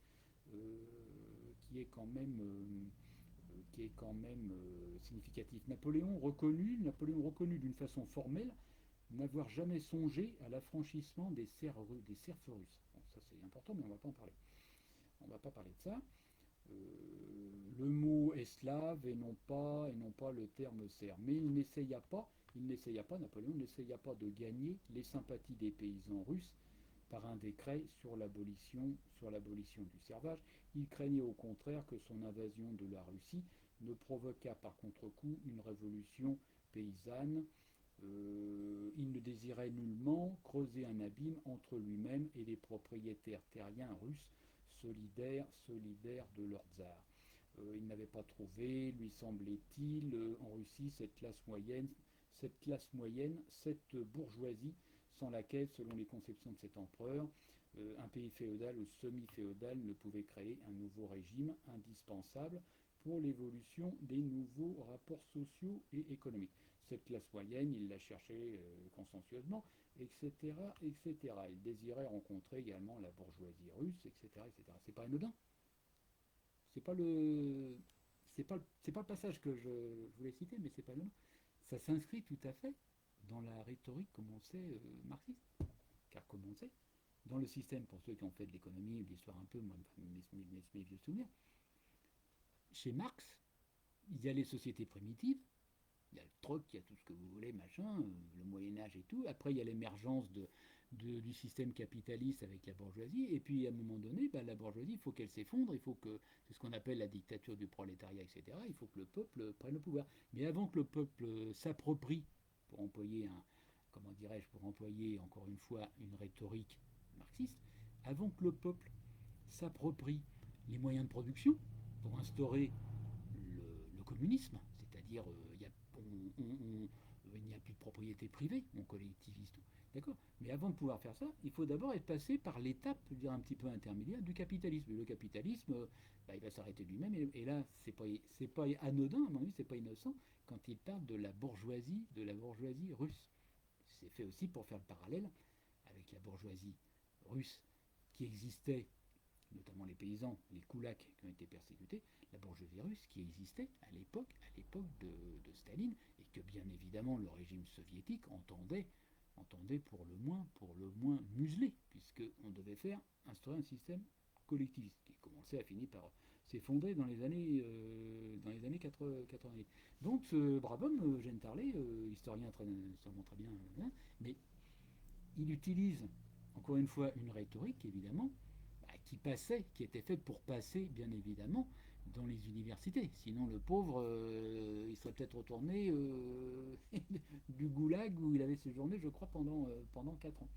quand même significatif. Napoléon reconnu d'une façon formelle n'avoir jamais songé à l'affranchissement des serfs russes. Bon, ça c'est important, mais on ne va pas en parler. On ne va pas parler de ça. Le mot est slave et non pas le terme serbe. Mais Napoléon n'essaya pas de gagner les sympathies des paysans russes par un décret sur l'abolition du servage. Il craignait au contraire que son invasion de la Russie ne provoquât par contre-coup une révolution paysanne. Il ne désirait nullement creuser un abîme entre lui-même et les propriétaires terriens russes solidaires de leur tsar. Il n'avait pas trouvé, lui semblait-il, en Russie cette bourgeoisie sans laquelle, selon les conceptions de cet empereur, un pays féodal ou semi-féodal ne pouvait créer un nouveau régime indispensable pour l'évolution des nouveaux rapports sociaux et économiques. Cette classe moyenne, il la cherchait consensueusement, etc., etc. Il désirait rencontrer également la bourgeoisie russe, etc., etc. C'est pas anodin. C'est pas le, c'est pas le passage que je voulais citer, mais c'est pas anodin. Ça s'inscrit tout à fait dans la rhétorique, comme on sait, marxiste. Car comme on sait, dans le système, pour ceux qui ont fait de l'économie ou de l'histoire un peu, moi, mes vieux souvenirs, chez Marx, il y a les sociétés primitives, il y a le troc, il y a tout ce que vous voulez, machin, le Moyen-Âge et tout. Après, il y a l'émergence du système capitaliste avec la bourgeoisie. Et puis, à un moment donné, la bourgeoisie, il faut qu'elle s'effondre. Il faut que, c'est ce qu'on appelle la dictature du prolétariat, etc. Il faut que le peuple prenne le pouvoir. Mais avant que le peuple s'approprie, pour employer pour employer encore une fois une rhétorique marxiste, avant que le peuple s'approprie les moyens de production pour instaurer le communisme, c'est-à-dire il n'y a plus de propriété privée, on collectivise tout. D'accord. Mais avant de pouvoir faire ça, il faut d'abord être passé par l'étape, je dire un petit peu intermédiaire, du capitalisme. Et le capitalisme, il va s'arrêter lui-même. Et là, c'est pas anodin, à mon avis, c'est pas innocent quand il parle de la bourgeoisie russe. C'est fait aussi pour faire le parallèle avec la bourgeoisie russe qui existait, notamment les paysans, les koulaks qui ont été persécutés, la bourgeoisie russe qui existait à l'époque de Staline, et que bien évidemment le régime soviétique entendait pour le moins museler, puisqu'on devait faire instaurer un système collectiviste qui commençait à finir par s'effondrer dans les années 80. Donc ce brave homme, Eugène Tarlet, historien sûrement très bien, hein, mais il utilise encore une fois une rhétorique évidemment qui était faite pour passer bien évidemment dans les universités. Sinon le pauvre, il serait peut-être retourné du goulag où il avait séjourné, je crois, pendant 4 ans.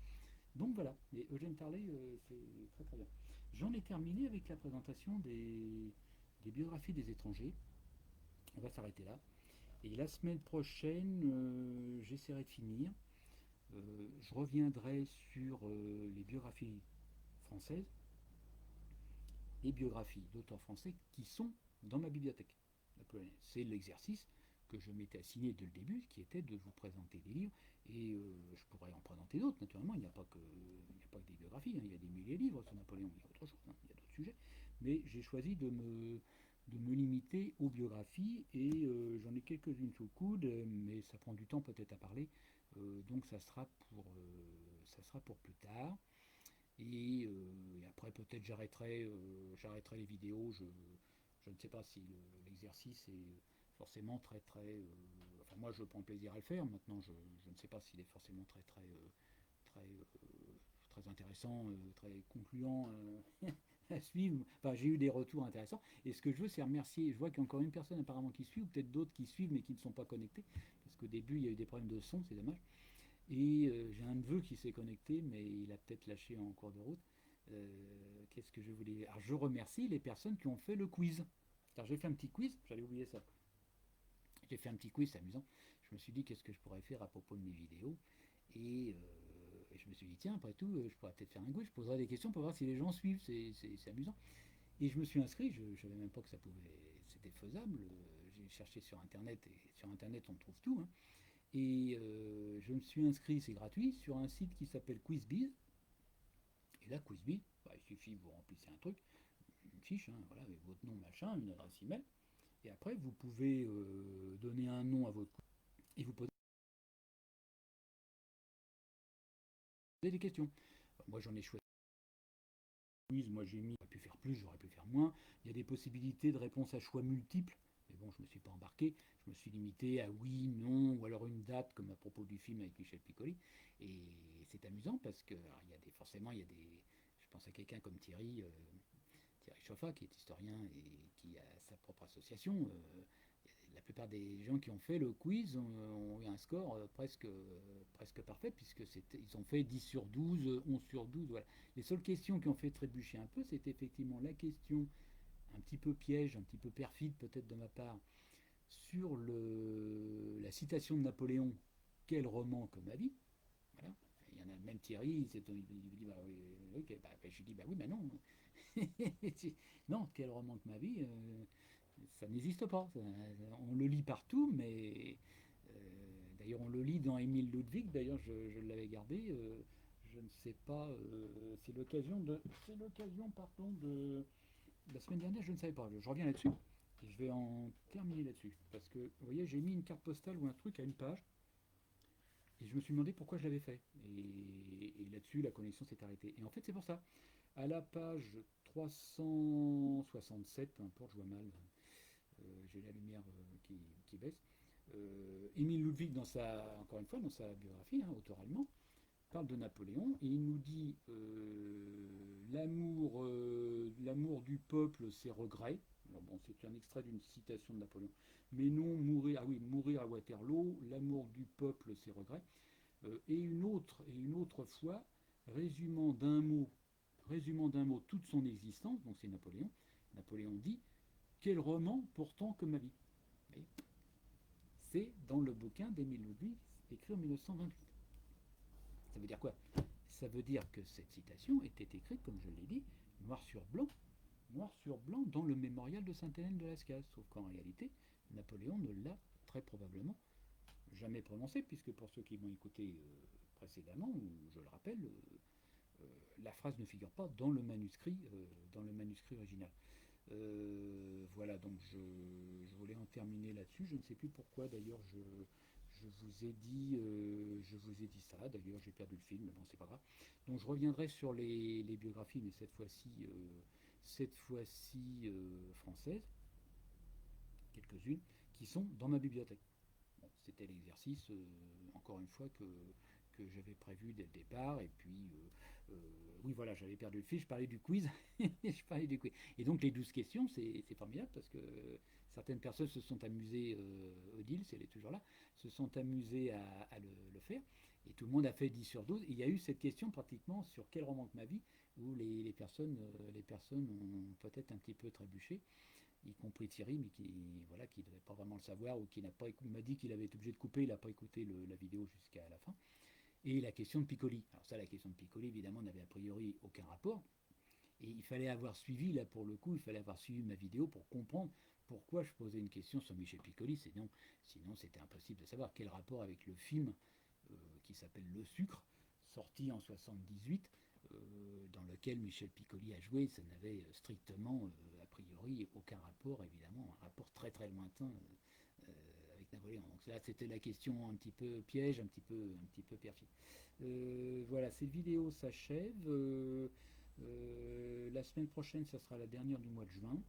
Donc voilà, et Eugène Tarlet, c'est très très bien. J'en ai terminé avec la présentation des biographies des étrangers. On va s'arrêter là. Et la semaine prochaine, j'essaierai de finir. Je reviendrai sur les biographies françaises, les biographies d'auteurs français qui sont dans ma bibliothèque. C'est l'exercice que je m'étais assigné dès le début, qui était de vous présenter des livres, et je pourrais en présenter d'autres, naturellement, il n'y a pas que des biographies, hein, il y a des milliers de livres sur Napoléon, il y a autre chose, hein, il y a d'autres sujets, mais j'ai choisi de me limiter aux biographies, et j'en ai quelques-unes sous le coude, mais ça prend du temps peut-être à parler, donc ça sera pour plus tard. Et après peut-être j'arrêterai les vidéos. Je ne sais pas si l'exercice est forcément très très. Enfin moi je prends plaisir à le faire. Maintenant je ne sais pas s'il est forcément très très très très intéressant, très concluant à suivre. Enfin j'ai eu des retours intéressants. Et ce que je veux c'est remercier. Je vois qu'il y a encore une personne apparemment qui suit, ou peut-être d'autres qui suivent mais qui ne sont pas connectés. Parce qu'au début il y a eu des problèmes de son, c'est dommage. Et j'ai un neveu qui s'est connecté, mais il a peut-être lâché en cours de route. Qu'est-ce que je voulais. Alors je remercie les personnes qui ont fait le quiz. Alors j'ai fait un petit quiz, j'avais oublié ça. J'ai fait un petit quiz, c'est amusant. Je me suis dit qu'est-ce que je pourrais faire à propos de mes vidéos. Et je me suis dit tiens, après tout, je pourrais peut-être faire un quiz, je poserai des questions pour voir si les gens suivent, c'est amusant. Et je me suis inscrit, je ne savais même pas que c'était faisable. J'ai cherché sur internet, et sur internet on trouve tout, hein. Et je me suis inscrit, c'est gratuit, sur un site qui s'appelle Quizbiz. Et là, Quizbiz, il suffit que vous remplissez un truc, une fiche, hein, voilà, avec votre nom, machin, une adresse email. Et après, vous pouvez donner un nom à votre quiz et vous posez des questions. Alors, moi, j'en ai choisi. Moi, j'aurais pu faire plus, j'aurais pu faire moins. Il y a des possibilités de réponses à choix multiples. Mais bon, je ne me suis pas embarqué. Je me suis limité à oui, non, ou alors une date, comme à propos du film avec Michel Piccoli. Et c'est amusant parce que, alors, forcément, il y a des. Je pense à quelqu'un comme Thierry Chauffat, qui est historien et qui a sa propre association. La plupart des gens qui ont fait le quiz ont eu un score presque parfait, puisque ils ont fait 10 sur 12, 11 sur 12. Voilà. Les seules questions qui ont fait trébucher un peu, c'est effectivement la question un petit peu piège, un petit peu perfide peut-être de ma part, sur la citation de Napoléon, quel roman que ma vie. Voilà. Il y en a même Thierry, il dit bah, oui, okay, je lui dis bah oui, mais non. Non, quel roman que ma vie, ça n'existe pas. On le lit partout, mais d'ailleurs on le lit dans Émile Ludwig, d'ailleurs je l'avais gardé. Je ne sais pas, c'est l'occasion pardon de la semaine dernière, je ne savais pas. Je reviens là-dessus et je vais en terminer là-dessus parce que vous voyez, j'ai mis une carte postale ou un truc à une page et je me suis demandé pourquoi je l'avais fait. Et là-dessus, la connexion s'est arrêtée. Et en fait, c'est pour ça. À la page 367, peu importe, je vois mal, j'ai la lumière qui baisse. Émile Ludwig, encore une fois, dans sa biographie, hein, auteur allemand, parle de Napoléon et il nous dit l'amour du peuple, c'est regret. Alors bon, c'est un extrait d'une citation de Napoléon. Mais non, mourir à Waterloo, l'amour du peuple, c'est regret. Et une autre fois, résumant d'un mot résumant d'un mot toute son existence, donc c'est Napoléon. Napoléon dit: quel roman pourtant que ma vie. Et c'est dans le bouquin d'Émile Ludwig, écrit en 1928. Ça veut dire quoi? Ça veut dire que cette citation était écrite, comme je l'ai dit, noir sur blanc dans le mémorial de Sainte-Hélène de Lascaz. Sauf qu'en réalité, Napoléon ne l'a très probablement jamais prononcé, puisque pour ceux qui m'ont écouté précédemment, je le rappelle, la phrase ne figure pas dans le manuscrit original. Voilà, donc je voulais en terminer là-dessus. Je ne sais plus pourquoi d'ailleurs je vous ai dit ça. D'ailleurs, j'ai perdu le film, mais bon, c'est pas grave. Donc je reviendrai sur les biographies, mais cette fois-ci françaises, quelques-unes, qui sont dans ma bibliothèque. Bon, c'était l'exercice, encore une fois, que j'avais prévu dès le départ. Et puis, oui, voilà, j'avais perdu le fil, je parlais du quiz. Je parlais du quiz. Et donc, les 12 questions, c'est formidable parce que certaines personnes se sont amusées, Odile, si elle est toujours là, se sont amusées à le faire. Et tout le monde a fait 10 sur 12. Et il y a eu cette question pratiquement sur quel roman que ma vie, où les personnes ont peut-être un petit peu trébuché, y compris Thierry, mais qui ne devait pas vraiment le savoir, ou qui m'a dit qu'il avait été obligé de couper, il n'a pas écouté la vidéo jusqu'à la fin. Et la question de Piccoli. Alors ça, la question de Piccoli, évidemment, n'avait a priori aucun rapport. Et il fallait avoir suivi, là pour le coup, il fallait avoir suivi ma vidéo pour comprendre pourquoi je posais une question sur Michel Piccoli. Sinon c'était impossible de savoir quel rapport avec le film qui s'appelle Le Sucre, sorti en 78, dans lequel Michel Piccoli a joué. Ça n'avait strictement, a priori, aucun rapport, évidemment, un rapport très très lointain avec Napoléon. Donc là, c'était la question un petit peu piège, un petit peu perfide. Voilà, cette vidéo s'achève. La semaine prochaine, ça sera la dernière du mois de juin.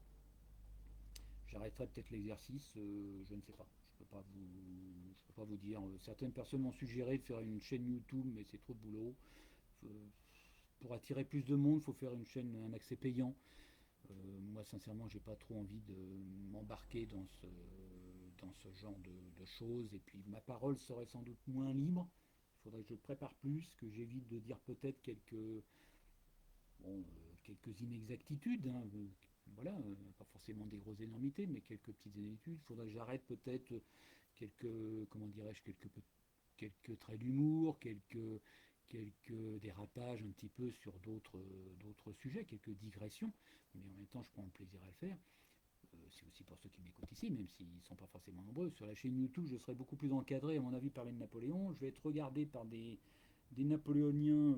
J'arrêterai peut-être l'exercice, je ne sais pas. Je peux pas vous dire. Certaines personnes m'ont suggéré de faire une chaîne YouTube, mais c'est trop de boulot. Pour attirer plus de monde, il faut faire une chaîne, un accès payant. Moi, sincèrement, j'ai pas trop envie de m'embarquer dans ce genre de choses. Et puis, ma parole serait sans doute moins libre. Il faudrait que je prépare plus, que j'évite de dire peut-être quelques inexactitudes. Hein, voilà, pas forcément des grosses énormités, mais quelques petites inexactitudes. Il faudrait que j'arrête peut-être comment dirais-je, quelques traits d'humour, quelques dérapages un petit peu sur d'autres sujets, quelques digressions, mais en même temps je prends un plaisir à le faire. C'est aussi pour ceux qui m'écoutent ici, même s'ils ne sont pas forcément nombreux. Sur la chaîne YouTube, je serai beaucoup plus encadré, à mon avis, par les Napoléons. Je vais être regardé par des napoléoniens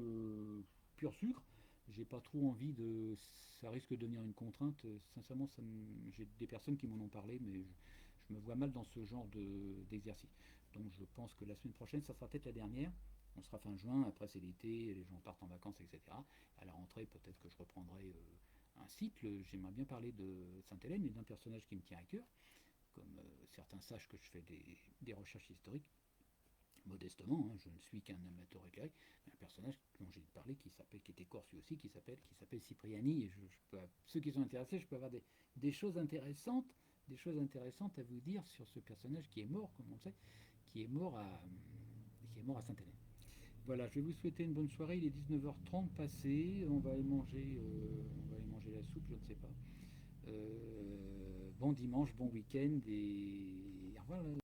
pur sucre. J'ai pas trop envie de. Ça risque de devenir une contrainte. Sincèrement, j'ai des personnes qui m'en ont parlé, mais je me vois mal dans ce genre d'exercice. Donc je pense que la semaine prochaine, ça sera peut-être la dernière. On sera fin juin, après c'est l'été, les gens partent en vacances, etc. À la rentrée, peut-être que je reprendrai un cycle. J'aimerais bien parler de Sainte-Hélène et d'un personnage qui me tient à cœur, comme certains sachent que je fais des recherches historiques. Modestement, hein, je ne suis qu'un amateur éclairé, mais un personnage dont j'ai parlé qui était corse lui aussi, qui s'appelle Cipriani, et ceux qui sont intéressés, je peux avoir des choses intéressantes à vous dire sur ce personnage qui est mort, comme on le sait, qui est mort à Sainte-Hélène. Voilà, je vais vous souhaiter une bonne soirée. Il est 19h30 passé. On va aller manger la soupe, je ne sais pas. Bon dimanche, bon week-end et au revoir.